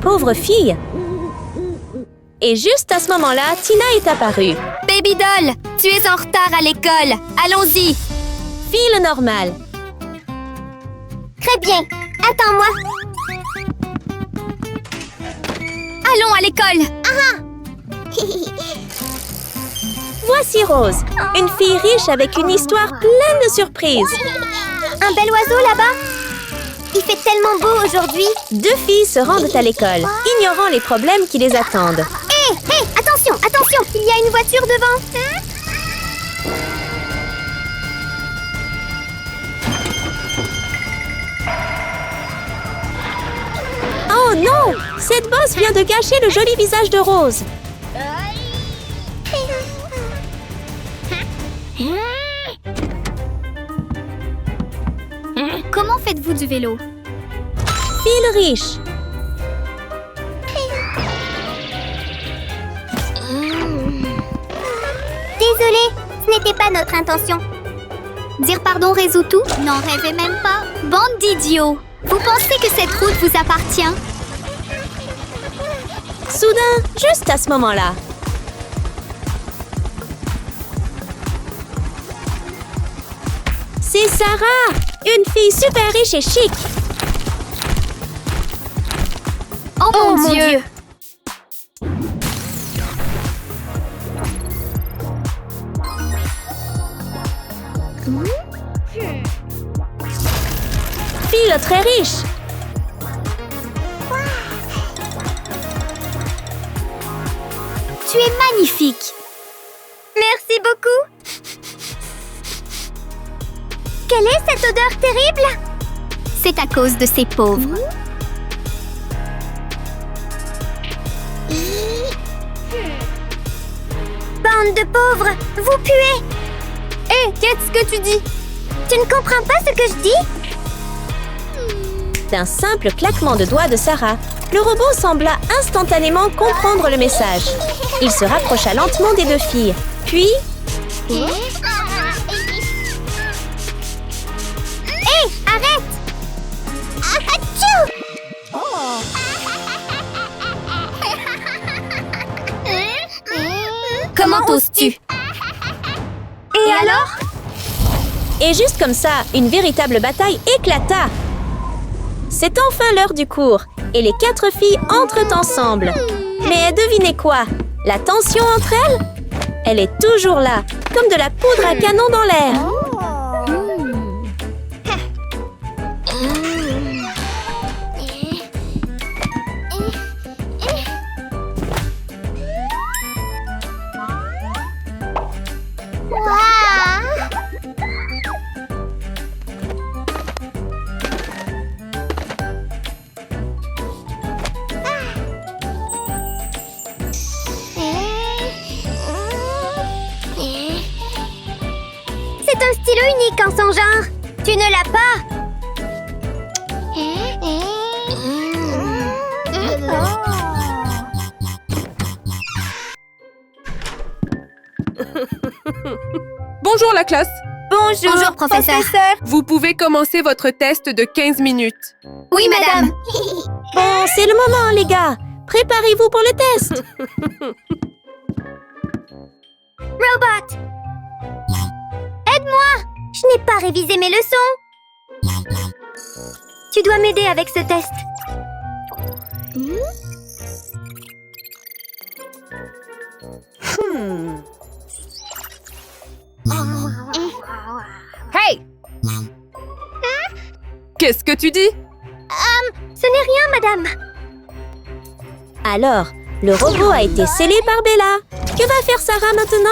Pauvre fille! Et juste à ce moment-là, Tina est apparue. Baby Doll, tu es en retard à l'école. Allons-y. Fille normale. Très bien. Attends-moi. Allons à l'école. Voici Rose, une fille riche avec une histoire pleine de surprises. Un bel oiseau là-bas. Il fait tellement beau aujourd'hui. 2 filles se rendent à l'école, ignorant les problèmes qui les attendent. Hé, attention, attention. Il y a une voiture devant. Oh non! Cette bosse vient de gâcher le joli visage de Rose. Comment faites-vous du vélo? Fille riche. Désolée, ce n'était pas notre intention. Dire pardon résout tout? N'en rêvez même pas. Bande d'idiots! Vous pensez que cette route vous appartient? Soudain, juste à ce moment-là. C'est Sarah, une fille super riche et chic. Oh, mon Dieu. Fille très riche. Tu es magnifique! Merci beaucoup. Quelle est cette odeur terrible? C'est à cause de ces pauvres. Bande de pauvres, vous puez! Hé, qu'est-ce que tu dis? Tu ne comprends pas ce que je dis? D'un simple claquement de doigts de Sarah, le robot sembla instantanément comprendre le message. Il se rapprocha lentement des deux filles, puis... Hé, arrête! Atchou! Comment oses-tu? Et alors? Et juste comme ça, une véritable bataille éclata. C'est enfin l'heure du cours, et les 4 filles entrent ensemble. Mais devinez quoi? La tension entre elles? Elle est toujours là, comme de la poudre à canon dans l'air. C'est un stylo unique en son genre. Tu ne l'as pas. Bonjour la classe. Bonjour, professeur. Vous pouvez commencer votre test de 15 minutes. Oui, madame. Bon, c'est le moment, les gars. Préparez-vous pour le test. Robot! Aide-moi! Je n'ai pas révisé mes leçons. Tu dois m'aider avec ce test. Hey! Qu'est-ce que tu dis? Ce n'est rien, madame. Alors, le robot a été scellé par Bella. Que va faire Sarah maintenant?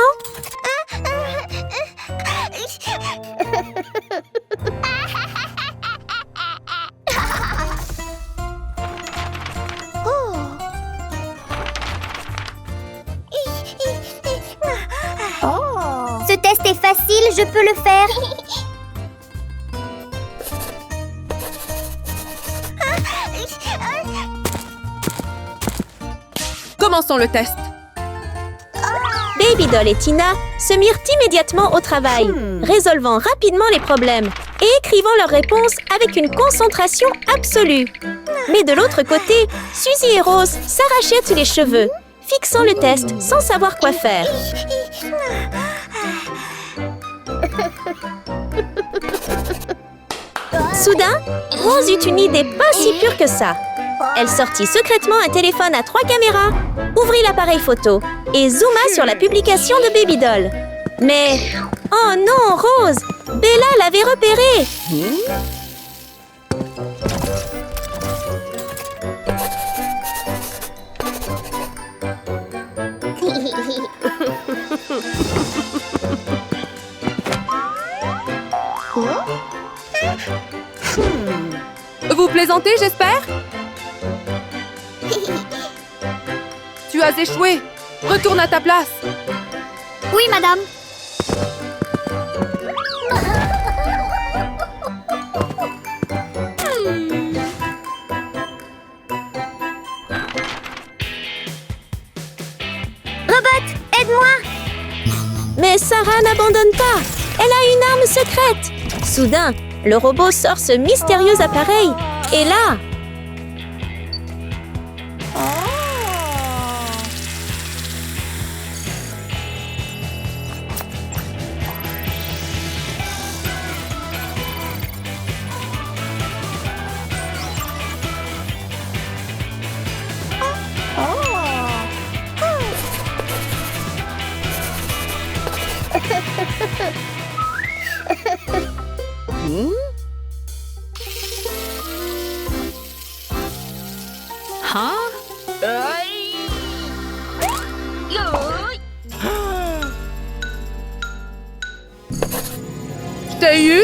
Ce test est facile, je peux le faire. Commençons le test. Baby Doll et Tina se mirent immédiatement au travail, résolvant rapidement les problèmes et écrivant leurs réponses avec une concentration absolue. Mais de l'autre côté, Suzy et Rose s'arrachaient les cheveux, fixant le test sans savoir quoi faire. Soudain, Rose eut une idée pas si pure que ça. Elle sortit secrètement un téléphone à 3 caméras, ouvrit l'appareil photo et zooma sur la publication de Baby Doll. Mais, oh non, Rose! Bella l'avait repérée! Vous plaisantez, j'espère? Tu as échoué. Retourne à ta place. Oui, madame. Robot, aide-moi! Mais Sarah n'abandonne pas! Elle a une arme secrète! Soudain, le robot sort ce mystérieux appareil. Et là... Je t'ai eu?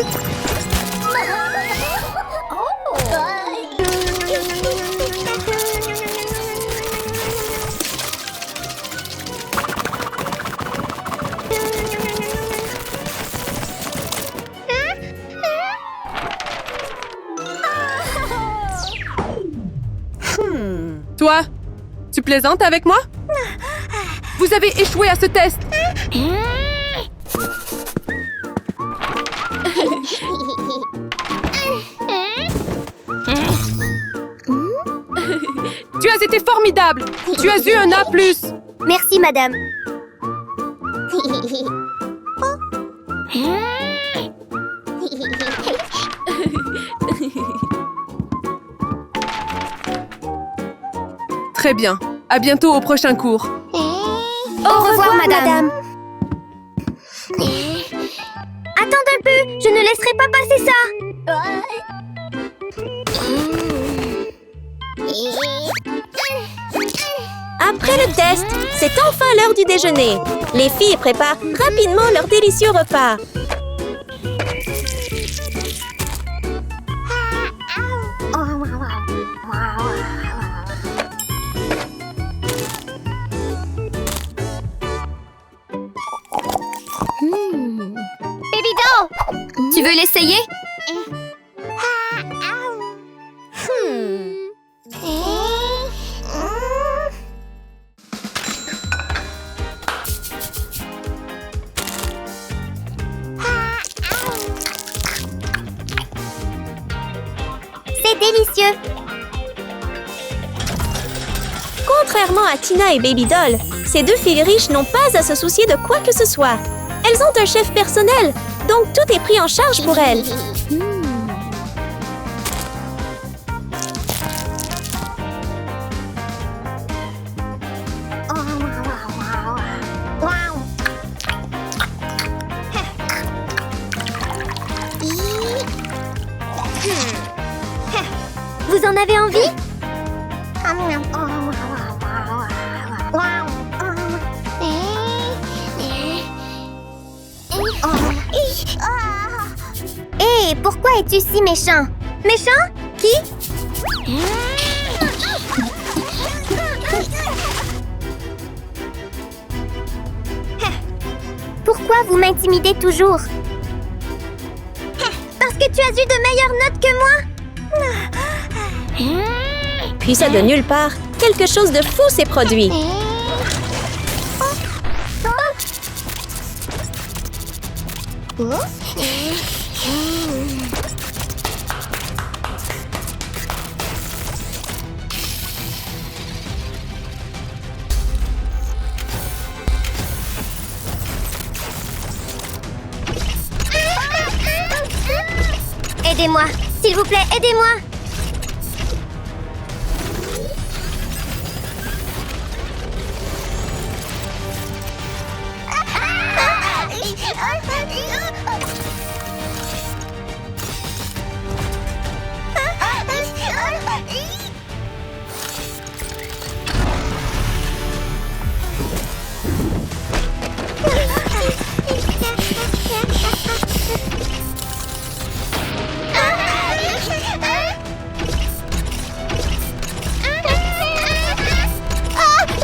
Tu plaisantes avec moi? Vous avez échoué à ce test! Tu as été formidable! Tu as eu un A+. Merci, madame. Très bien. À bientôt au prochain cours. Au revoir, madame. Attends un peu, je ne laisserai pas passer ça. Après le test, c'est enfin l'heure du déjeuner. Les filles préparent rapidement leur délicieux repas. Baby doll! Tu veux l'essayer? C'est délicieux. Contrairement à Tina et Baby Doll, ces deux filles riches n'ont pas à se soucier de quoi que ce soit. Elles ont un chef personnel, donc tout est pris en charge pour elles. Vous en avez envie? Hé, pourquoi es-tu si méchant? Méchant? Qui? Pourquoi vous m'intimidez toujours? Parce que tu as eu de meilleures notes que moi? Puis ça de nulle part, quelque chose de fou s'est produit. Aidez-moi, s'il vous plaît, aidez-moi.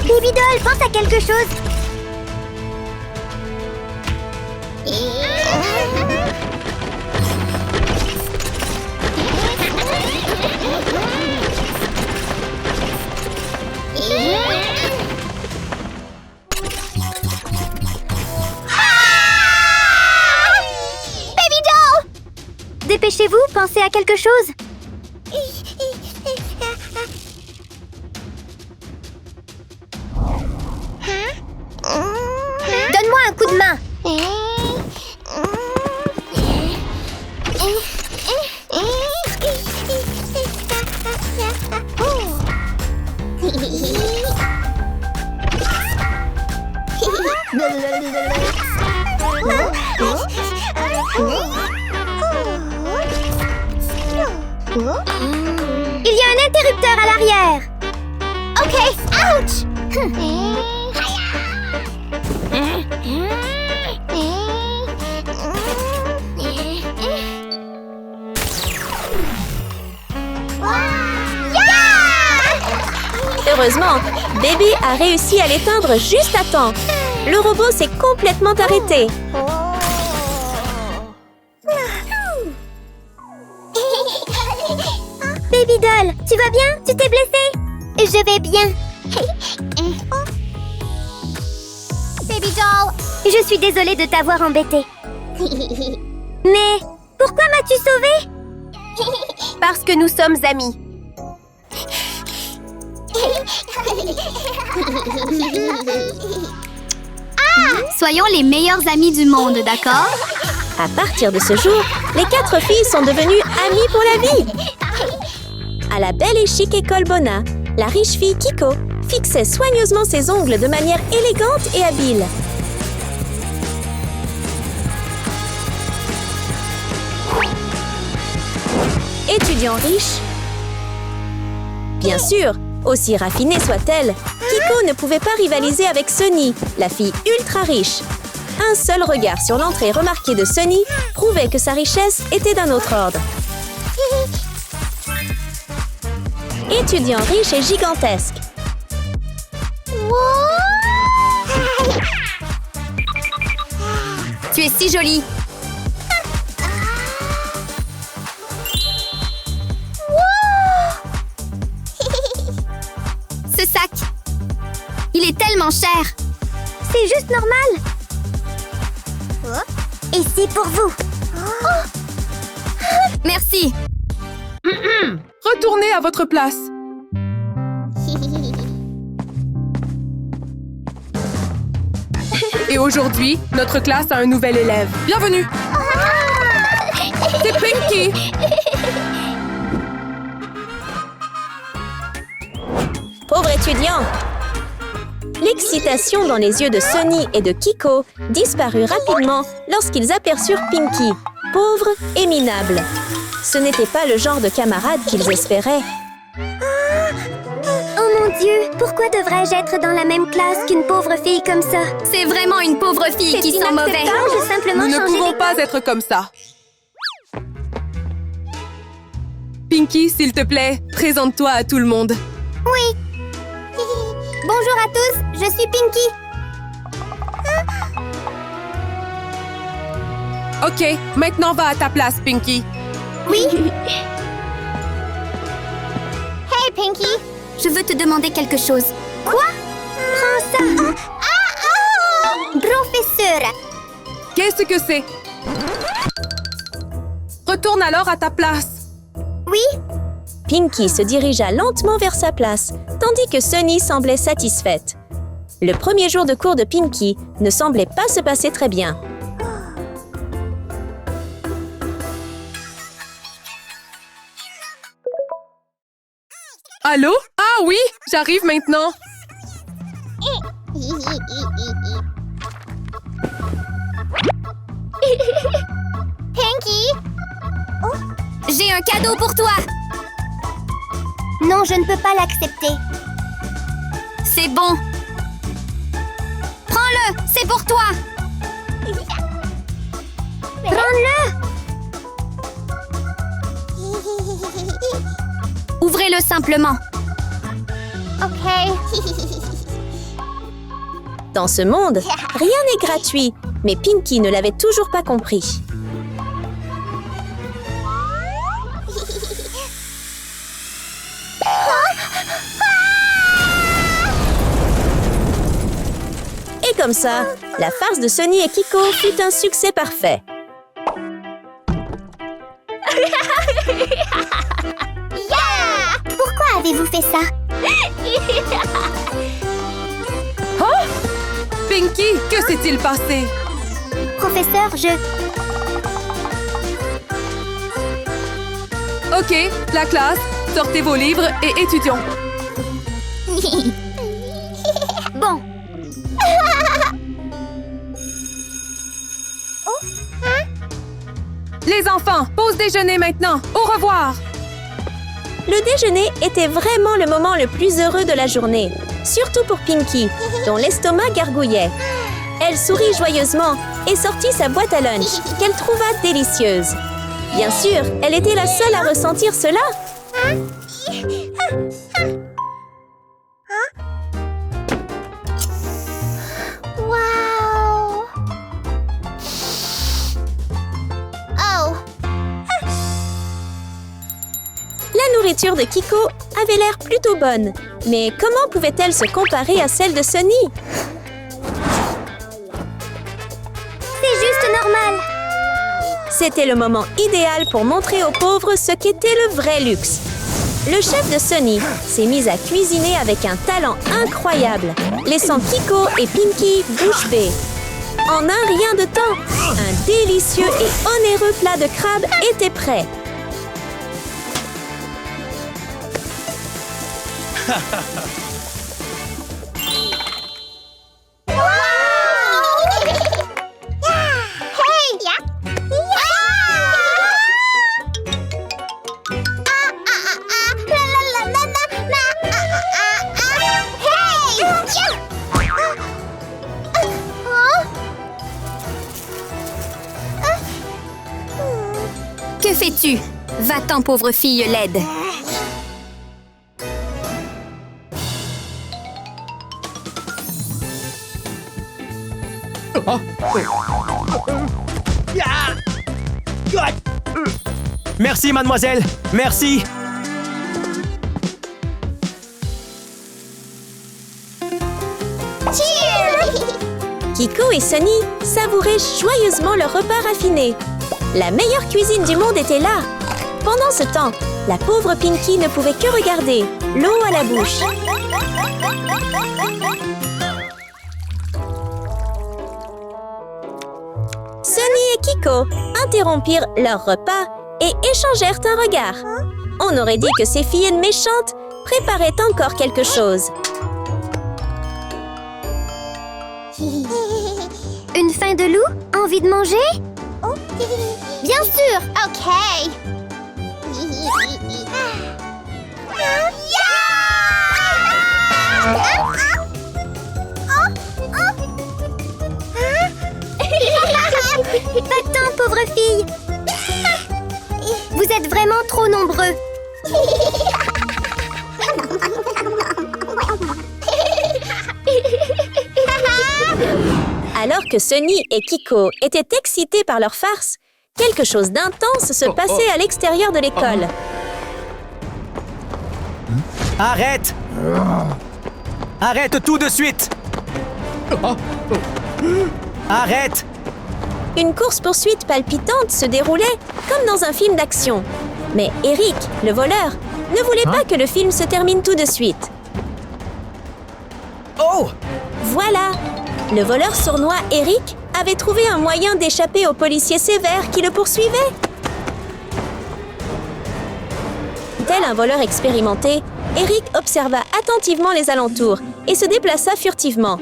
Baby doll, pense à quelque chose. Baby doll! Dépêchez-vous, pensez à quelque chose. Donne-moi un coup de main. Il y a un interrupteur à l'arrière. Ok, ouch! Heureusement, Baby a réussi à l'éteindre juste à temps. Le robot s'est complètement arrêté. Baby doll, tu vas bien? Tu t'es blessée? Je vais bien. Barbie doll. Je suis désolée de t'avoir embêtée. Mais pourquoi m'as-tu sauvée? Parce que nous sommes amis. Soyons les meilleurs amis du monde, d'accord? À partir de ce jour, les 4 filles sont devenues amies pour la vie. À la belle et chic école Bona, la riche fille Kiko fixait soigneusement ses ongles de manière élégante et habile. Étudiant riche, bien sûr, aussi raffinée soit-elle, Kiko ne pouvait pas rivaliser avec Sunny, la fille ultra riche. Un seul regard sur l'entrée remarquée de Sunny prouvait que sa richesse était d'un autre ordre. Étudiant riche et gigantesque. Tu es si jolie. Ce sac, il est tellement cher. C'est juste normal. Et c'est pour vous. Merci. Retournez à votre place. Et aujourd'hui, notre classe a un nouvel élève. Bienvenue. C'est Pinky. Pauvre étudiant! L'excitation dans les yeux de Sunny et de Kiko disparut rapidement lorsqu'ils aperçurent Pinky, pauvre et minable. Ce n'était pas le genre de camarade qu'ils espéraient. Oh mon Dieu, pourquoi devrais-je être dans la même classe qu'une pauvre fille comme ça? C'est vraiment une pauvre fille qui sent mauvais. Je simplement Nous ne changer pouvons d'école. pas être comme ça. Pinky, s'il te plaît, présente-toi à tout le monde. Oui. Bonjour à tous, je suis Pinky. OK, maintenant va à ta place, Pinky. Oui. Hey Pinky. Je veux te demander quelque chose. Quoi? Prends ça. Professeur. Qu'est-ce que c'est? Retourne alors à ta place. Oui. Pinky se dirigea lentement vers sa place, tandis que Sunny semblait satisfaite. Le premier jour de cours de Pinky ne semblait pas se passer très bien. Allô? Ah oui, j'arrive maintenant. Pinky. J'ai un cadeau pour toi. Non, je ne peux pas l'accepter. C'est bon. Prends-le, c'est pour toi. Prends-le. Ouvrez-le simplement. OK. Dans ce monde, rien n'est gratuit, mais Pinky ne l'avait toujours pas compris. Et comme ça, la farce de Sunny et Kiko fut un succès parfait. Pourquoi avez-vous fait ça? Pinky, que s'est-il passé? Professeur, OK, la classe, sortez vos livres et étudions. Bon. Les enfants, pause déjeuner maintenant. Au revoir. Le déjeuner était vraiment le moment le plus heureux de la journée, surtout pour Pinky, dont l'estomac gargouillait. Elle sourit joyeusement et sortit sa boîte à lunch, qu'elle trouva délicieuse. Bien sûr, elle était la seule à ressentir cela. Wow. Oh. La nourriture de Kiko avait l'air plutôt bonne, mais comment pouvait-elle se comparer à celle de Sunny? C'était le moment idéal pour montrer aux pauvres ce qu'était le vrai luxe. Le chef de Sunny s'est mis à cuisiner avec un talent incroyable, laissant Kiko et Pinky bouche bée. En un rien de temps, un délicieux et onéreux plat de crabe était prêt. Que fais-tu? Va-t'en, pauvre fille laide. Merci, mademoiselle. Merci. Kiko et Sunny savouraient joyeusement leur repas raffiné. La meilleure cuisine du monde était là. Pendant ce temps, la pauvre Pinky ne pouvait que regarder, l'eau à la bouche. Sunny et Kiko interrompirent leur repas et échangèrent un regard. On aurait dit que ces filles méchantes préparaient encore quelque chose. Une faim de loup? Envie de manger? Bien sûr! Ok! Va-t'en, pauvre fille! Vous êtes vraiment trop nombreux! Alors que Sunny et Kiko étaient excités par leur farce, quelque chose d'intense se passait à l'extérieur de l'école. Arrête! Arrête tout de suite! Arrête! Une course-poursuite palpitante se déroulait comme dans un film d'action. Mais Eric, le voleur, ne voulait pas que le film se termine tout de suite. Oh! Voilà! Le voleur sournois Eric avait trouvé un moyen d'échapper aux policiers sévères qui le poursuivaient. Tel un voleur expérimenté, Eric observa attentivement les alentours et se déplaça furtivement.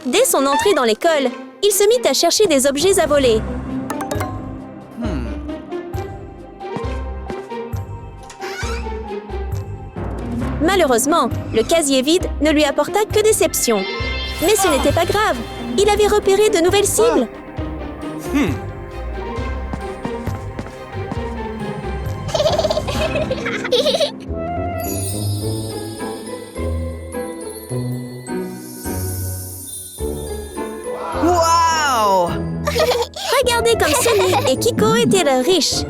Dès son entrée dans l'école, il se mit à chercher des objets à voler. Malheureusement, le casier vide ne lui apporta que déception. Mais ce n'était pas grave, il avait repéré de nouvelles cibles. Wow! Regardez comme Sunny et Kiko étaient riches.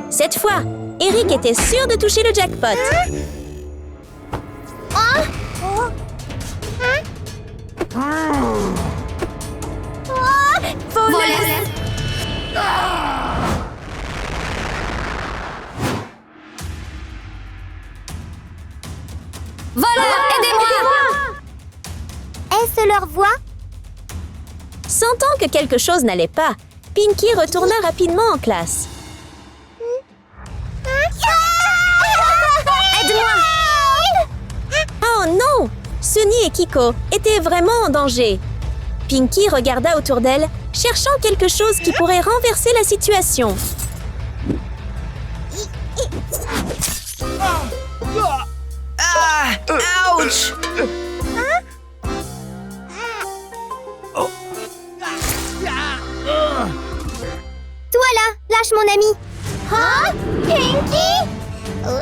Cette fois, Eric était sûr de toucher le jackpot. Voleur! Voleur, aidez-moi! Est-ce leur voix? Sentant que quelque chose n'allait pas, Pinky retourna rapidement en classe. Aide-moi! Oh non! Sunny et Kiko étaient vraiment en danger. Pinky regarda autour d'elle, cherchant quelque chose qui pourrait renverser la situation. Ah! Ouch! Toi là, lâche mon ami! Hein? Pinky? Oh!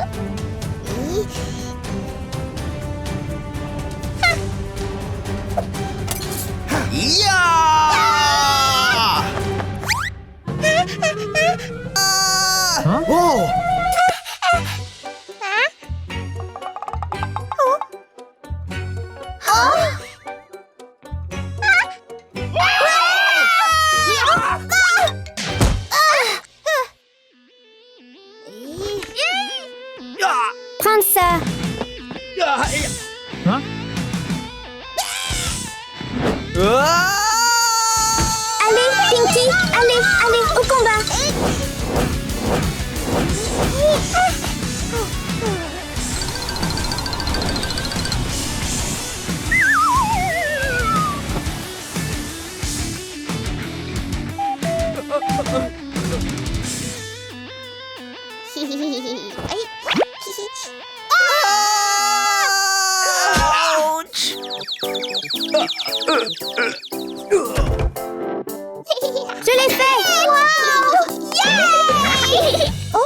Je l'ai fait!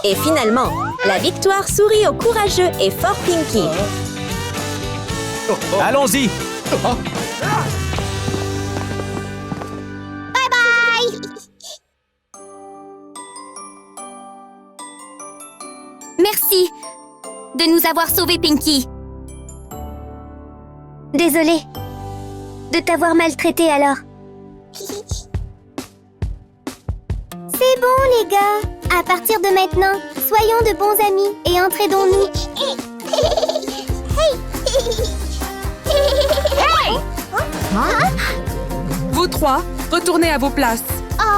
Et finalement, la victoire sourit au courageux et fort Pinky. Allons-y. Merci de nous avoir sauvés, Pinky. Désolée de t'avoir maltraité alors. C'est bon les gars. À partir de maintenant, soyons de bons amis et entraidons-nous. Vous trois, retournez à vos places.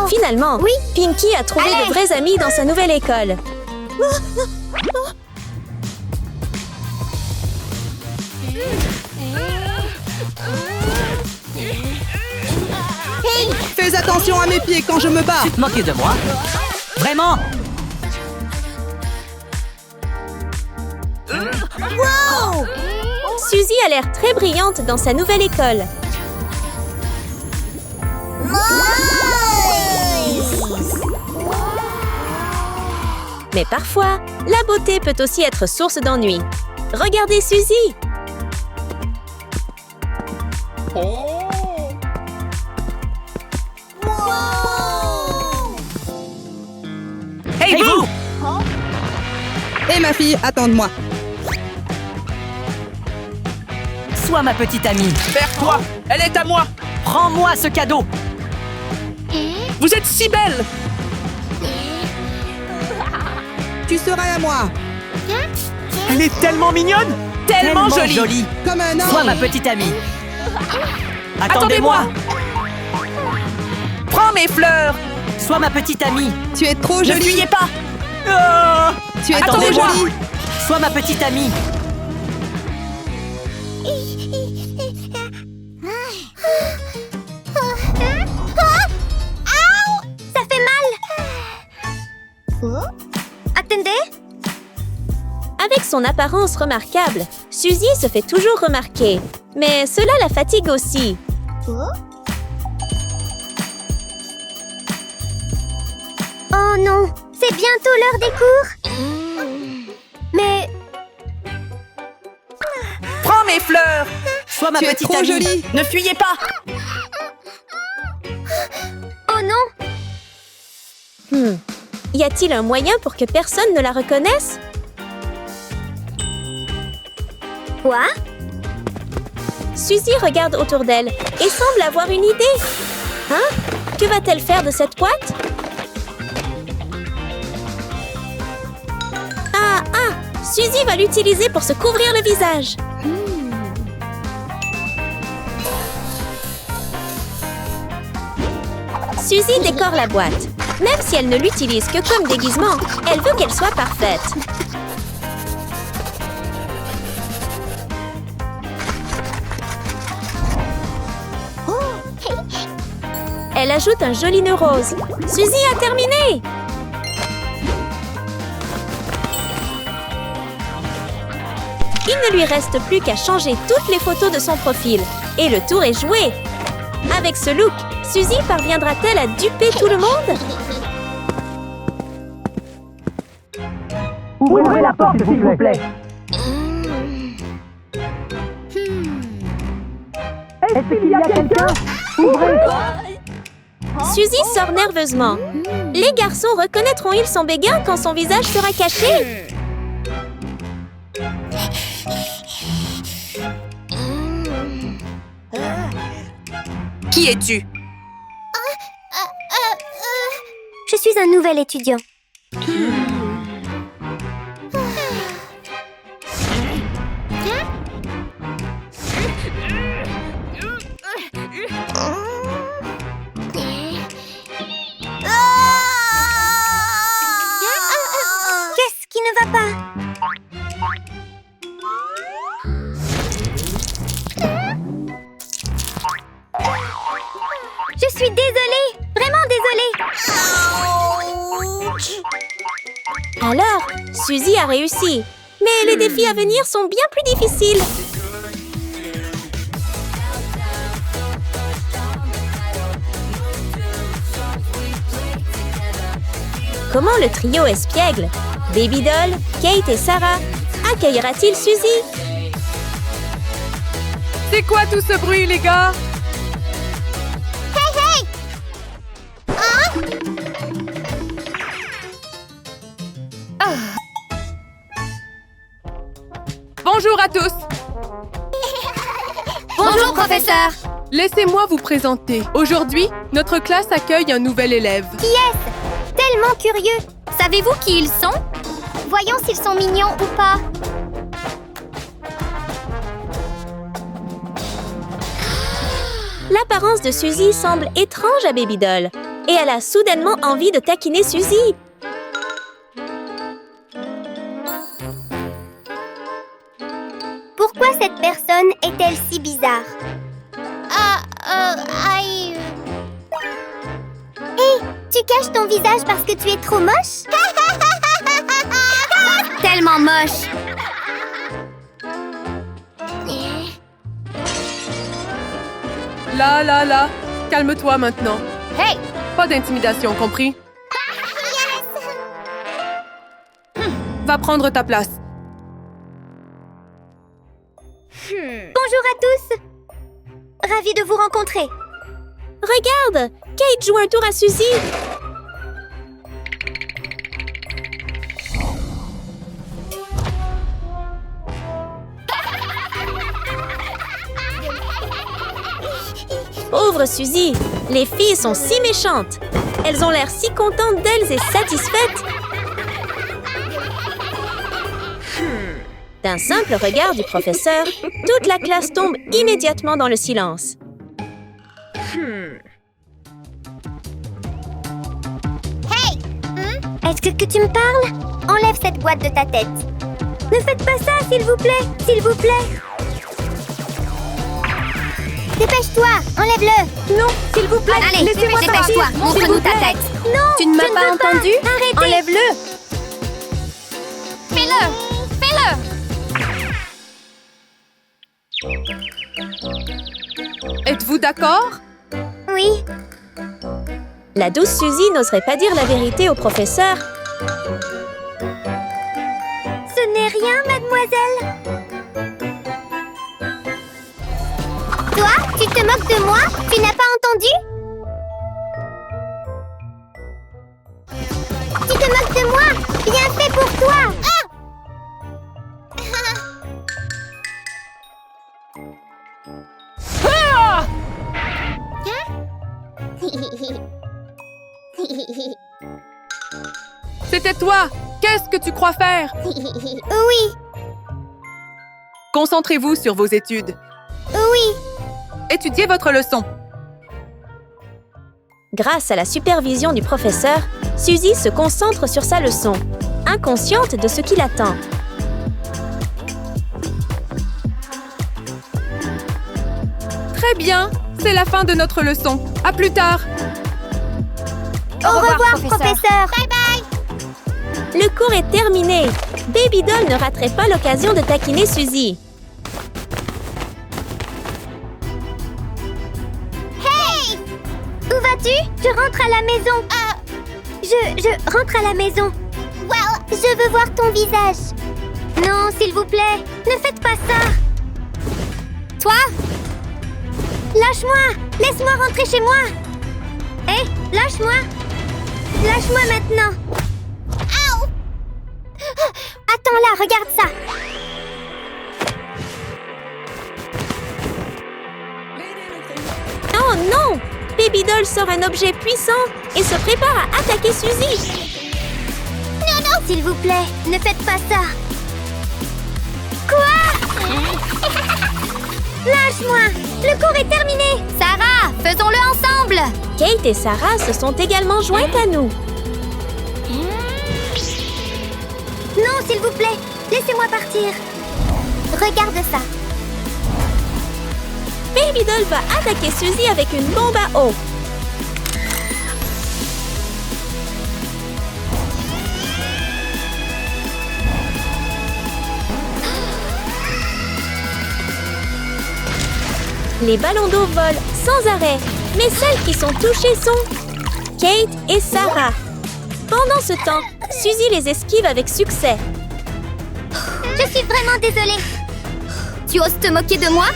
Finalement, Oui. Pinky a trouvé de vrais amis dans sa nouvelle école. Fais attention à mes pieds quand je me bats. Tu te moquais de moi? Vraiment? Suzy a l'air très brillante dans sa nouvelle école. Mais parfois, la beauté peut aussi être source d'ennui. Regardez Suzy! Hey, vous! Hé ma fille, attends-moi. Sois ma petite amie. Vers toi, elle est à moi. Prends-moi ce cadeau. Vous êtes si belle. Tu seras à moi. Elle est tellement mignonne. Tellement jolie. Comme un Sois ange. ma petite amie. Attendez-moi. Prends mes fleurs. Sois ma petite amie. Tu es trop Ne jolie. fuyez pas. Tu es trop Attendez-moi. jolie. Sois ma petite amie. Ça fait mal. Attendez. Avec son apparence remarquable, Suzy se fait toujours remarquer. Mais cela la fatigue aussi. Oh non, c'est bientôt l'heure des cours. Mais Prends mes fleurs. Sois ma Tu es petite trop amie. jolie. Ne fuyez pas. oh non, Y a-t-il un moyen pour que personne ne la reconnaisse? quoi? Suzy regarde autour d'elle et semble avoir une idée. Hein? Que va-t-elle faire de cette boîte? Ah! Suzy va l'utiliser pour se couvrir le visage. Suzy décore la boîte. Même si elle ne l'utilise que comme déguisement, elle veut qu'elle soit parfaite. Elle ajoute un joli nœud rose. Suzy a terminé! Il ne lui reste plus qu'à changer toutes les photos de son profil. Et le tour est joué! Avec ce look, Suzy parviendra-t-elle à duper tout le monde? Ouvrez la porte, s'il vous plaît. Est-ce qu'il y a quelqu'un? Ouvrez. Suzy sort nerveusement. Les garçons reconnaîtront-ils son béguin quand son visage sera caché? Qui es-tu? Je suis un nouvel étudiant. Qu'est-ce qui ne va pas? Je suis désolée, vraiment désolée. Alors, Suzy a réussi. Mais les défis à venir sont bien plus difficiles. Comment le trio espiègle, Baby Doll, Kate et Sarah, accueillera-t-il Suzy? C'est quoi tout ce bruit, les gars? Bonjour à tous! Bonjour, professeur! Laissez-moi vous présenter. Aujourd'hui, notre classe accueille un nouvel élève. Qui est-ce? Tellement curieux. Savez-vous qui ils sont? Voyons s'ils sont mignons ou pas. L'apparence de Suzy semble étrange à Baby Doll et elle a soudainement envie de taquiner Suzy. Pourquoi cette personne est-elle si bizarre? Hé, tu caches ton visage parce que tu es trop moche? Tellement moche! Là, calme-toi maintenant. Hey! Pas d'intimidation, compris? Va prendre ta place. Bonjour à tous. Ravie de vous rencontrer. Regarde, Kate joue un tour à Suzy. Pauvre Suzy, les filles sont si méchantes. Elles ont l'air si contentes d'elles et satisfaites. D'un simple regard du professeur, toute la classe tombe immédiatement dans le silence. Est-ce que tu me parles? Enlève cette boîte de ta tête. Ne faites pas ça, s'il vous plaît. S'il vous plaît. Dépêche-toi, enlève-le. Non, s'il vous plaît, Allez, laissez-moi dépêche-toi, partir. montre-nous ta tête. Non, Tu ne m'as je pas veux pas. entendu? Arrêtez. Enlève-le. Fais-le! Fais-le! Êtes-vous d'accord? Oui. La douce Suzy n'oserait pas dire la vérité au professeur. Ce n'est rien, mademoiselle. Toi, tu te moques de moi? Tu n'as pas entendu? Tu te moques de moi? Bien fait pour toi. C'était toi! Qu'est-ce que tu crois faire? Oui, Concentrez-vous sur vos études. oui. Étudiez votre leçon. Grâce à la supervision du professeur, Suzy se concentre sur sa leçon, inconsciente de ce qui l'attend. Très bien, c'est la fin de notre leçon. À plus tard. Au revoir, professeur. Bye bye. Le cours est terminé. Baby Doll ne raterait pas l'occasion de taquiner Suzy. Hey! Où vas-tu? Je rentre à la maison. Je rentre à la maison. Well, je veux voir ton visage. Non, s'il vous plaît, ne faites pas ça. Toi? Lâche-moi! Laisse-moi rentrer chez moi! Hé, lâche-moi! Lâche-moi maintenant! Ow! Attends là, regarde ça! Oh non! Baby Doll sort un objet puissant et se prépare à attaquer Suzy. Non, non! S'il vous plaît, ne faites pas ça! Quoi? Lâche-moi! Le cours est terminé! Sarah, faisons-le ensemble! Kate et Sarah se sont également jointes à nous. Non, s'il vous plaît, laissez-moi partir. Regarde ça. Baby Doll va attaquer Suzy avec une bombe à eau. Les ballons d'eau volent sans arrêt, mais celles qui sont touchées sont Kate et Sarah. Pendant ce temps, Suzy les esquive avec succès. Je suis vraiment désolée. Tu oses te moquer de moi?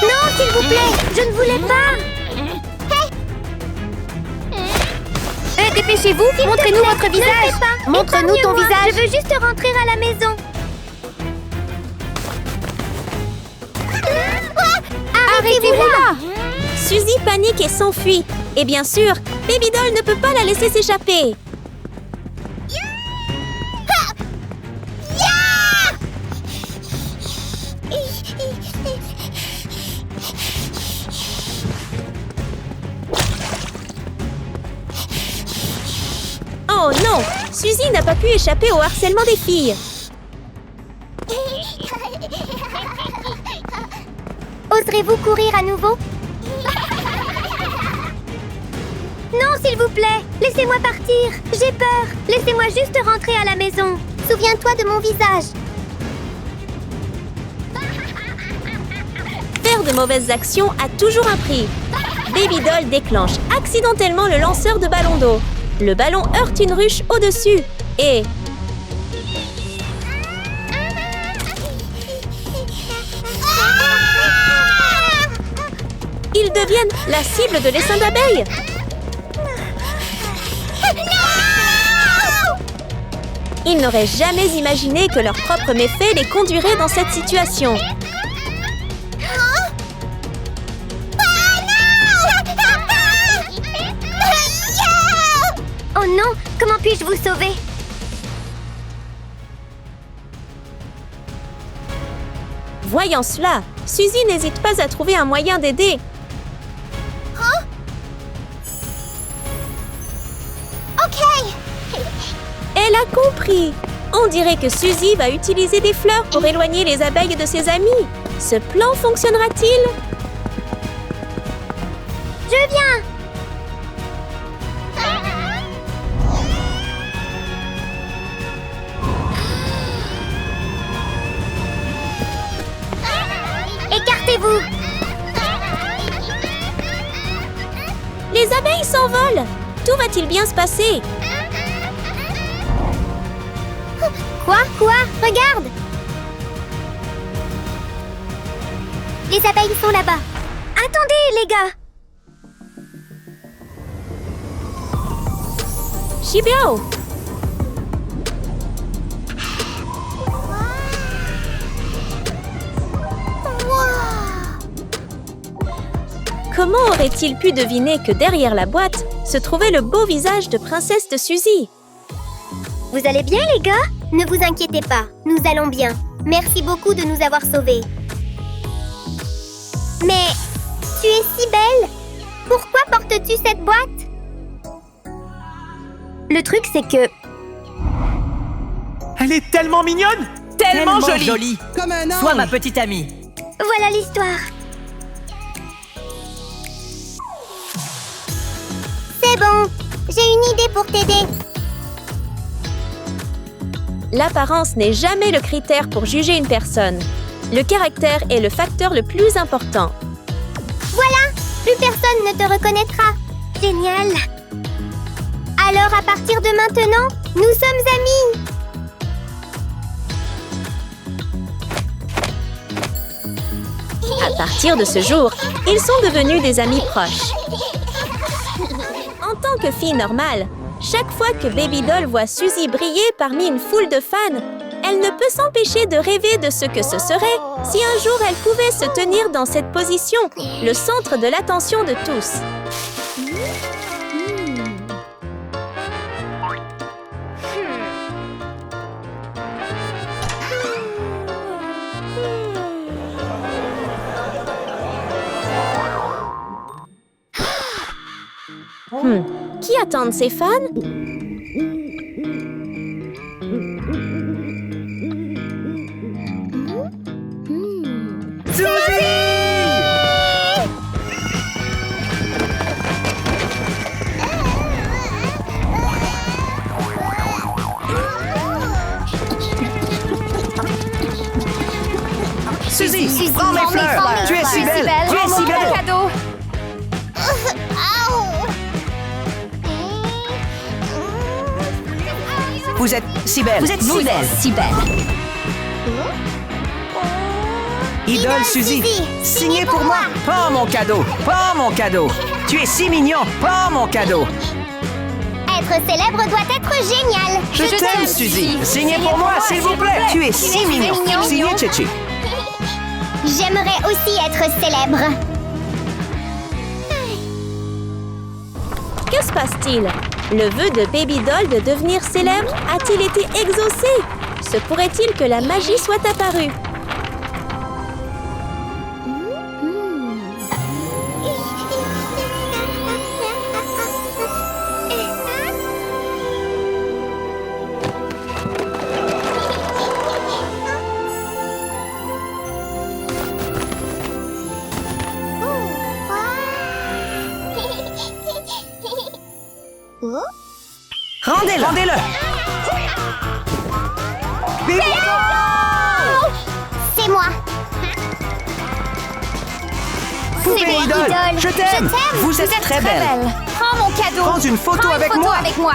Non, s'il vous plaît, je ne voulais pas. Dépêchez-vous, montrez-nous votre visage. Montre-nous ton Épargne-moi, visage. Je veux juste rentrer à la maison. Arrêtez-vous là. Suzy panique et s'enfuit. Et bien sûr, Baby Doll ne peut pas la laisser s'échapper. Oh non! Suzy n'a pas pu échapper au harcèlement des filles. Oserez-vous courir à nouveau? Non, s'il vous plaît, laissez-moi partir. J'ai peur. Laissez-moi juste rentrer à la maison. Souviens-toi de mon visage. Faire de mauvaises actions a toujours un prix. Baby Doll déclenche accidentellement le lanceur de ballon d'eau. Le ballon heurte une ruche au-dessus et... Ils deviennent la cible de l'essaim d'abeilles. Ils n'auraient jamais imaginé que leur propre méfait les conduirait dans cette situation. Oh non, comment puis-je vous sauver? Voyant cela, Suzy n'hésite pas à trouver un moyen d'aider. Elle a compris. On dirait que Suzy va utiliser des fleurs pour éloigner les abeilles de ses amis. Ce plan fonctionnera-t-il? Je viens. Écartez-vous. Les abeilles s'envolent. Tout va-t-il bien se passer? Quoi? Regarde. Les abeilles sont là-bas. Attendez, les gars. Shibyo! Comment aurait-il pu deviner que derrière la boîte se trouvait le beau visage de princesse de Suzy? Vous allez bien, les gars? Ne vous inquiétez pas, nous allons bien. Merci beaucoup de nous avoir sauvés. Mais tu es si belle. Pourquoi portes-tu cette boîte? Le truc, c'est que... Elle est tellement mignonne! Tellement jolie! Comme un ange. Sois ma petite amie. Voilà l'histoire. C'est bon, j'ai une idée pour t'aider. L'apparence n'est jamais le critère pour juger une personne. Le caractère est le facteur le plus important. Voilà, plus personne ne te reconnaîtra. Génial. Alors, à partir de maintenant, nous sommes amis. À partir de ce jour, ils sont devenus des amis proches. En tant que fille normale, chaque fois que Baby Doll voit Suzy briller parmi une foule de fans, elle ne peut s'empêcher de rêver de ce que ce serait si un jour elle pouvait se tenir dans cette position, le centre de l'attention de tous. Qui attendent ces fans? Suzy, prends mes fleurs! Tu es si belle! Tu es si belle! Vous êtes si belle. Vous êtes si belle. Si belle. Idole Suzy, signez pour moi. Prends mon cadeau. Prends mon cadeau. Tu es si mignon. Prends mon cadeau. Être célèbre doit être génial. Je t'aime, Suzy. Signez pour moi, s'il vous plaît. Tu es si mignon. Signez Tchétché. J'aimerais aussi être célèbre. Que se passe-t-il? Le vœu de Baby Doll de devenir célèbre a-t-il été exaucé? Se pourrait-il que la magie soit apparue? Rendez-le. Rendez-le. C'est moi. Poupée Idole, je t'aime. Vous êtes très belle. Prends mon cadeau. Prends une photo avec moi. avec moi.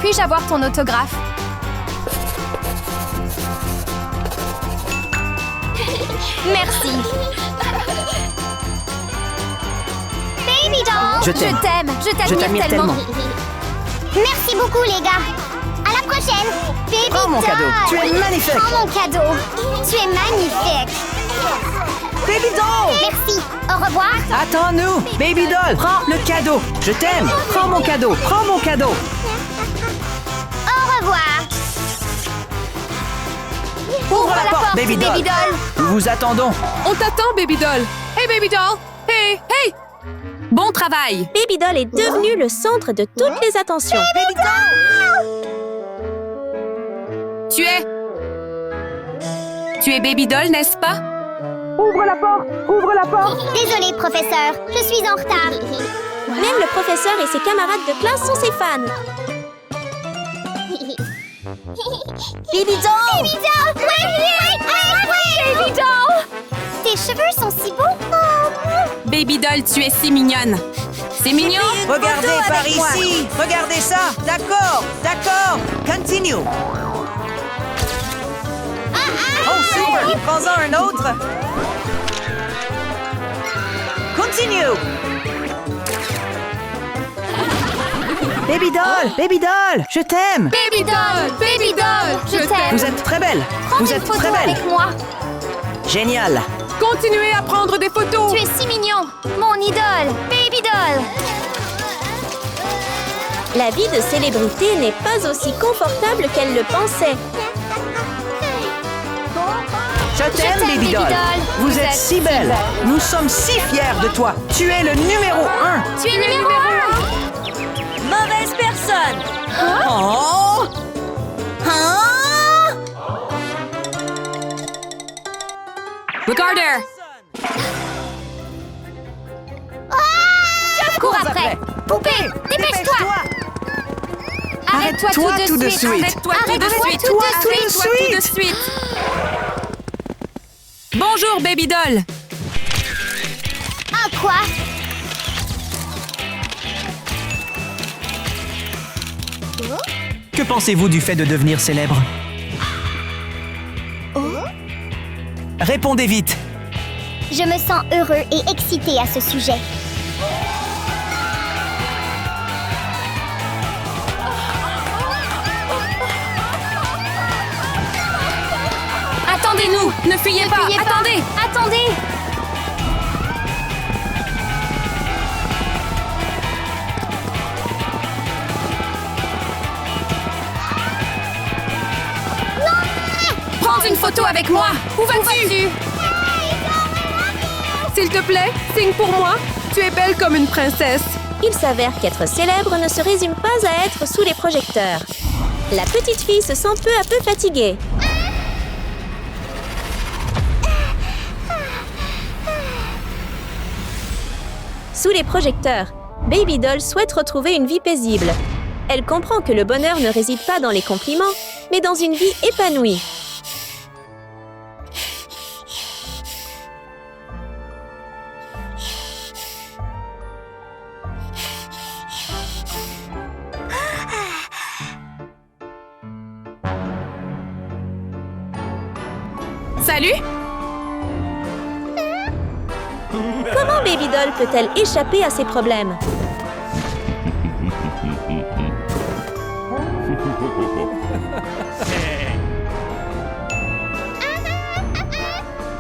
Puis-je avoir ton autographe? Merci. Baby Doll. Je t'aime. Je Je t'admire t'admire tellement. Merci beaucoup, les gars. À la prochaine. Baby Prends mon Doll. cadeau. Tu es magnifique. Prends mon cadeau. Tu es magnifique. Baby Doll. Merci. Au revoir. Attends-nous. Baby Doll, prends le cadeau. Je t'aime. Prends mon cadeau. Prends mon cadeau. Au revoir. Ouvre la porte, Baby Doll. Nous vous attendons. On t'attend, Baby Doll. Hey, Baby Doll. Hey, hey. Bon travail. Baby Doll est devenu le centre de toutes les attentions. Tu es Baby Doll, n'est-ce pas? Ouvre la porte. Ouvre la porte. Désolée, professeur. Je suis en retard. Même le professeur et ses camarades de classe sont ses fans. Baby Doll. Baby Doll. Oui. Baby Doll. Tes cheveux sont si beaux. Baby Doll, tu es si mignonne. C'est mignon? Regardez par ici. Regardez ça. D'accord. D'accord. Continue. Oh, super. Prends-en un autre. Continue. Baby Doll. Baby Doll. Je t'aime. Baby Doll, je t'aime. Vous êtes très belle. Vous êtes très belle. avec moi. Génial. Continuez à prendre des photos. Tu es si mignon. Mon idole, Baby Doll. La vie de célébrité n'est pas aussi confortable qu'elle le pensait. Je t'aime, Baby Doll. Vous êtes si belle. Nous sommes si fiers de toi. Tu es le numéro 1. Tu es numéro 1. Mauvaise personne! Oh! Regarder. Cours après. Poupée, dépêche-toi. Arrête-toi tout de suite. Arrête-toi tout de suite. Arrête-toi tout de suite. Bonjour, Baby Doll. Ah, quoi? Que pensez-vous du fait de devenir célèbre? Répondez vite. Je me sens heureux et excité à ce sujet. Attendez-nous. Ne fuyez pas. Attendez. Attendez. Prends une photo avec moi. Où vas-tu? S'il te plaît, signe pour moi. Tu es belle comme une princesse. Il s'avère qu'être célèbre ne se résume pas à être sous les projecteurs. La petite fille se sent peu à peu fatiguée. Sous les projecteurs, Baby Doll souhaite retrouver une vie paisible. Elle comprend que le bonheur ne réside pas dans les compliments, mais dans une vie épanouie. Salut! Comment Baby Doll peut-elle échapper à ses problèmes?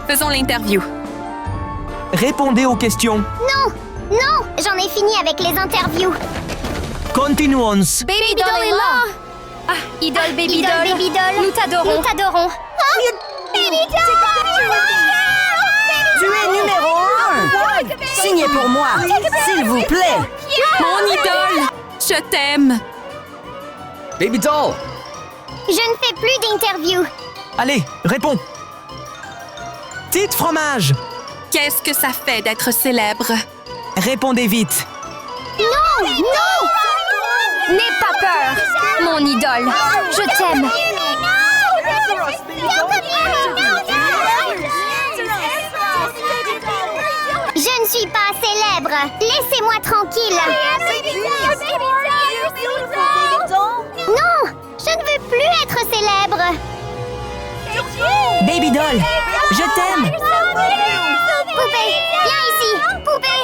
Faisons l'interview. Répondez aux questions. Non! Non! J'en ai fini avec les interviews. Continuons. Baby Doll est là! Ah, Idole Baby Doll! Baby Doll. Nous t'adorons! Nous t'adorons. Baby Doll! Tu es numéro 1. Signez pour moi, s'il vous plaît. Mon idole! Je t'aime! Baby Doll! Je ne fais plus d'interviews. Allez, réponds. Tite fromage. Qu'est-ce que ça fait d'être célèbre? Répondez vite. Non! Non! N'aie pas peur, mon idole! Je t'aime! Je ne suis pas célèbre. Laissez-moi tranquille. Non! Je ne veux plus être célèbre. Baby Doll, je t'aime. Poupée, viens ici. Poupée.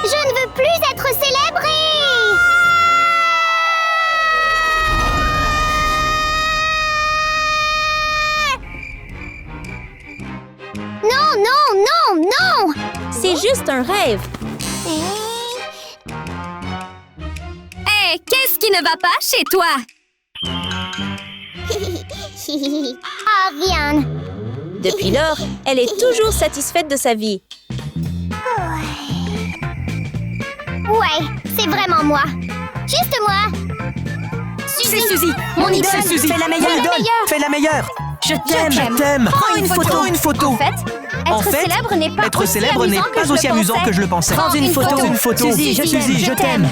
Je ne veux plus être célébrée. Non, non, non, non. C'est juste un rêve. Hé, qu'est-ce qui ne va pas chez toi? Ah, rien. Depuis lors, elle est toujours satisfaite de sa vie. Ouais, c'est vraiment moi. Juste moi. C'est Suzy, mon idole! C'est Suzy. Fais la meilleure! Mon idole. Fais la meilleure. Je t'aime. Je t'aime. Prends une photo! Une photo. En fait, être célèbre n'est pas être aussi célèbre amusant n'est pas aussi amusant que je le pensais. Prends une photo. Une photo. Suzy, je t'aime.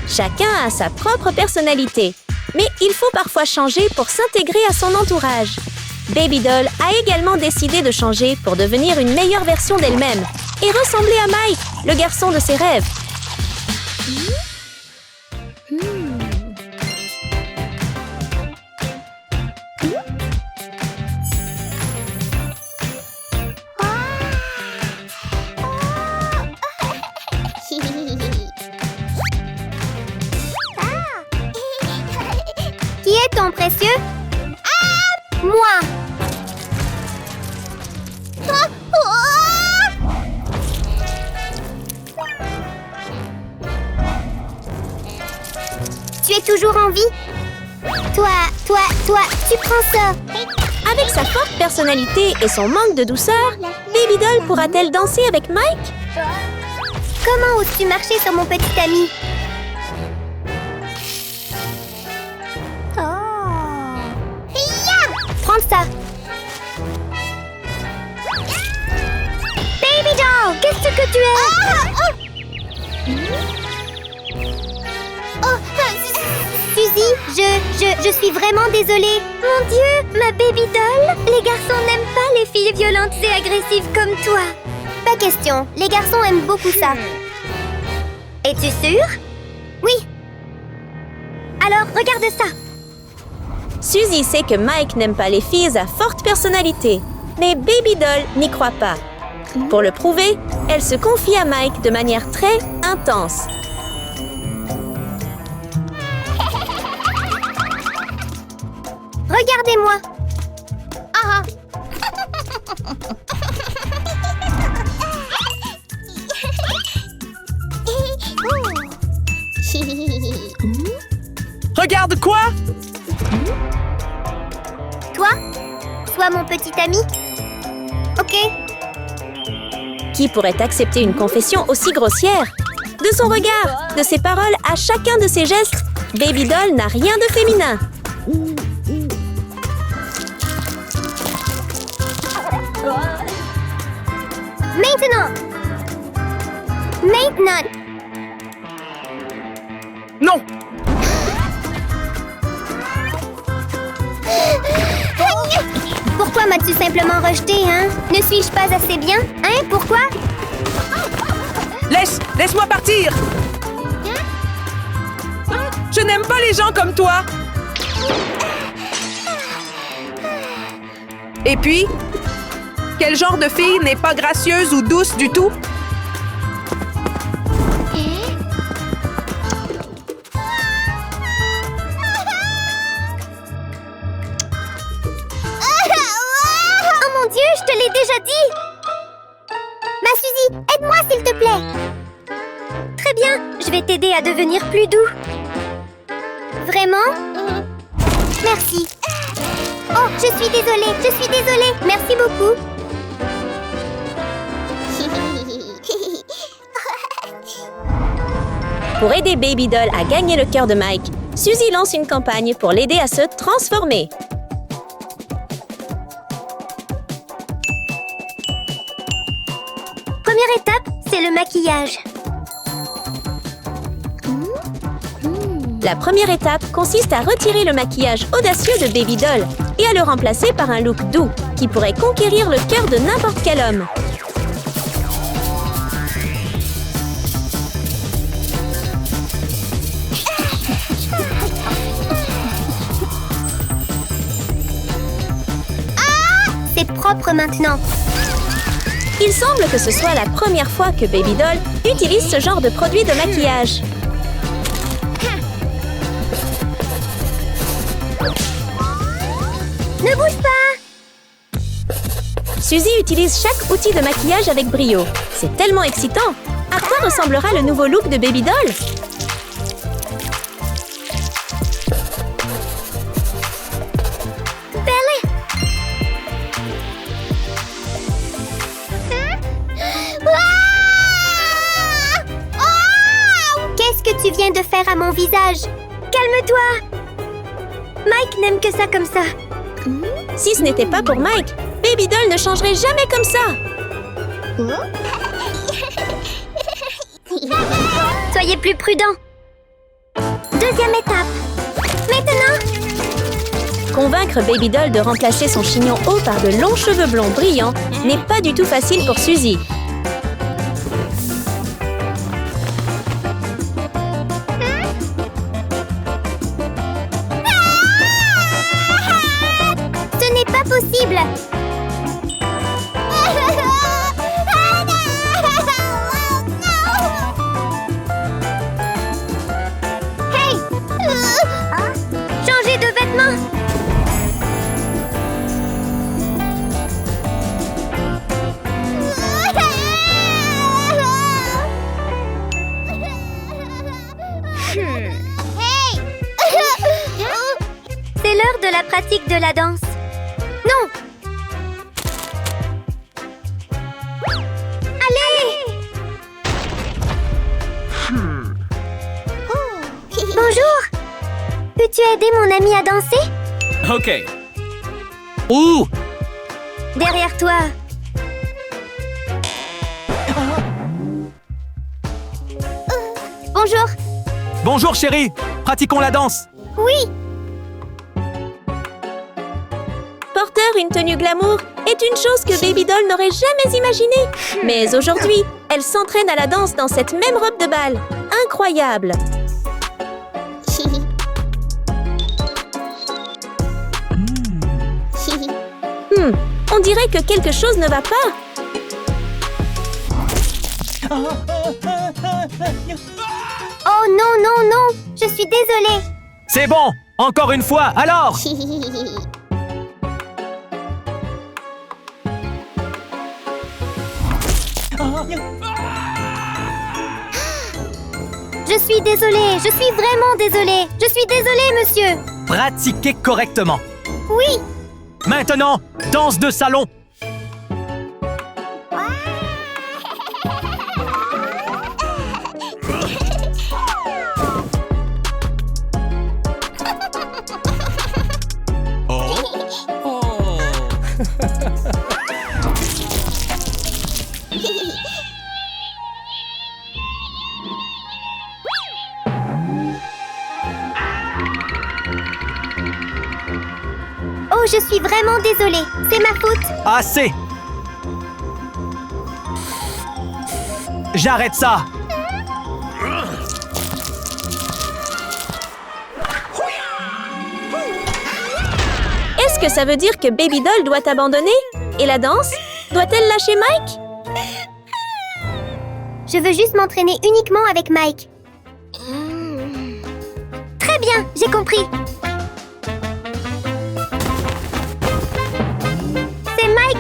Chacun a sa propre personnalité. Mais il faut parfois changer pour s'intégrer à son entourage. Baby Doll a également décidé de changer pour devenir une meilleure version d'elle-même et ressembler à Mike, le garçon de ses rêves. Qui est ton précieux? Ah! Moi! Tu es toujours en vie? Toi, tu prends ça. Avec sa forte personnalité et son manque de douceur, Baby Doll pourra-t-elle danser avec Mike? Comment oses-tu marcher sur mon petit ami? Prends ça. Baby Doll, qu'est-ce que tu es? Suzy, je suis vraiment désolée. Mon Dieu, ma Baby Doll. Les garçons n'aiment pas les filles violentes et agressives comme toi. Pas question, les garçons aiment beaucoup ça. Es-tu sûre? Oui. Alors, regarde ça. Suzy sait que Mike n'aime pas les filles à forte personnalité, mais Baby Doll n'y croit pas. Pour le prouver, elle se confie à Mike de manière très intense. Regardez-moi. Ah. Regarde quoi? Toi, sois mon petit ami. Ok. Qui pourrait accepter une confession aussi grossière? De son regard, de ses paroles à chacun de ses gestes, Baby Doll n'a rien de féminin. Maintenant. Non! Pourquoi m'as-tu simplement rejeté, hein? Ne suis-je pas assez bien? Hein? Pourquoi? Laisse-moi partir! Je n'aime pas les gens comme toi. Et puis, quel genre de fille n'est pas gracieuse ou douce du tout? Oh mon Dieu, je te l'ai déjà dit! Ma Suzy, aide-moi s'il te plaît! Très bien, je vais t'aider à devenir plus doux. Vraiment? Merci. Oh, je suis désolée. Merci beaucoup. Pour aider Baby Doll à gagner le cœur de Mike, Suzy lance une campagne pour l'aider à se transformer. Première étape, c'est le maquillage. La première étape consiste à retirer le maquillage audacieux de Baby Doll et à le remplacer par un look doux qui pourrait conquérir le cœur de n'importe quel homme. C'est propre maintenant. Il semble que ce soit la première fois que Baby Doll utilise ce genre de produit de maquillage. Ne bouge pas! Suzy utilise chaque outil de maquillage avec brio. C'est tellement excitant! À quoi ressemblera le nouveau look de Baby Doll? Qu'est-ce que tu viens de faire à mon visage? Calme-toi! Mike n'aime que ça comme ça. Si ce n'était pas pour Mike, Baby Doll ne changerait jamais comme ça! Soyez plus prudents. Deuxième étape. Maintenant, Convaincre Baby Doll de remplacer son chignon haut par de longs cheveux blonds brillants n'est pas du tout facile pour Suzy. ce n'est pas possible. Hey! Changez de vêtements. C'est l'heure de la pratique de la danse. Non! Allez! Bonjour! Peux-tu aider mon ami à danser? OK. Ouh! Derrière toi. Bonjour. Bonjour chérie, pratiquons la danse. Oui. Porter une tenue glamour est une chose que Baby Doll n'aurait jamais imaginée. Mais aujourd'hui, elle s'entraîne à la danse dans cette même robe de bal. Incroyable! On dirait que quelque chose ne va pas. Oh non, non, non. Je suis désolée. C'est bon, encore une fois, alors! Je suis désolée. Je suis vraiment désolée. Je suis désolée, monsieur. Pratiquez correctement. Oui. Maintenant, danse de salon. Oh, je suis vraiment désolée. C'est ma faute. Assez! J'arrête ça! Est-ce que ça veut dire que Baby Doll doit abandonner? Et la danse? Doit-elle lâcher Mike? Je veux juste m'entraîner uniquement avec Mike. Très bien, j'ai compris. C'est Mike.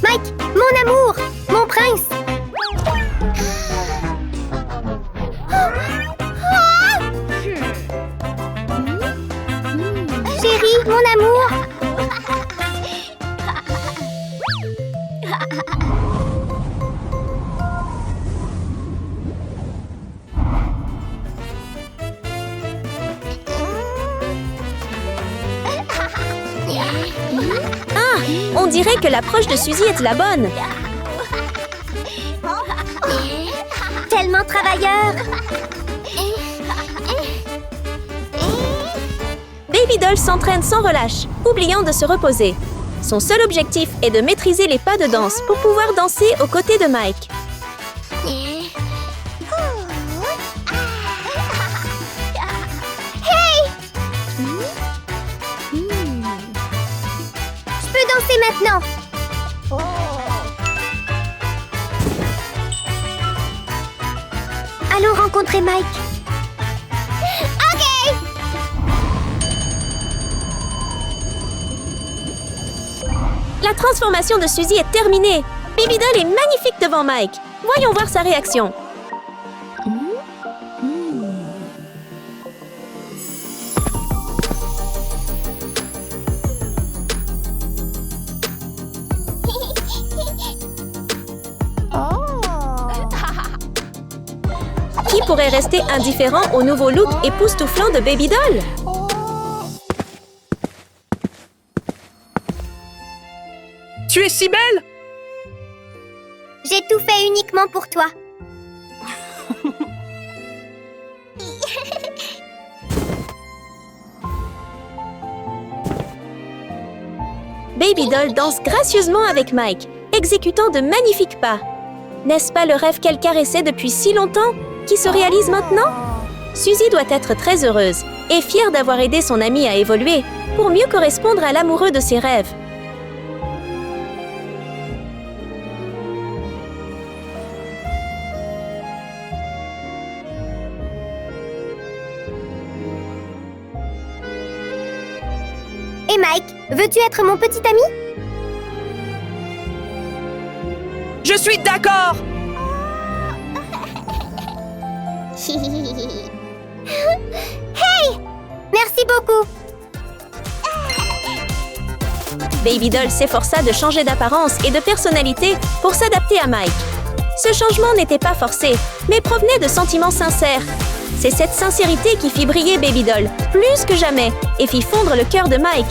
Mike, mon amour, mon prince. Chérie, mon amour. Ah, on dirait que l'approche de Suzy est la bonne. Tellement travailleur. Baby Doll s'entraîne sans relâche, oubliant de se reposer. Son seul objectif est de maîtriser les pas de danse pour pouvoir danser aux côtés de Mike. Je peux danser maintenant. Allons rencontrer Mike. Ok. La transformation de Suzy est terminée. Baby Doll est magnifique devant Mike. Voyons voir sa réaction. Qui pourrait rester indifférent au nouveau look époustouflant de Baby Doll? Tu es si belle! J'ai tout fait uniquement pour toi. Baby Doll danse gracieusement avec Mike, exécutant de magnifiques pas. N'est-ce pas le rêve qu'elle caressait depuis si longtemps qui se réalise maintenant? Suzy doit être très heureuse et fière d'avoir aidé son amie à évoluer pour mieux correspondre à l'amoureux de ses rêves. Et Mike, veux-tu être mon petit ami? Je suis d'accord! Hey! Merci beaucoup! Baby Doll s'efforça de changer d'apparence et de personnalité pour s'adapter à Mike. Ce changement n'était pas forcé, mais provenait de sentiments sincères. C'est cette sincérité qui fit briller Baby Doll plus que jamais et fit fondre le cœur de Mike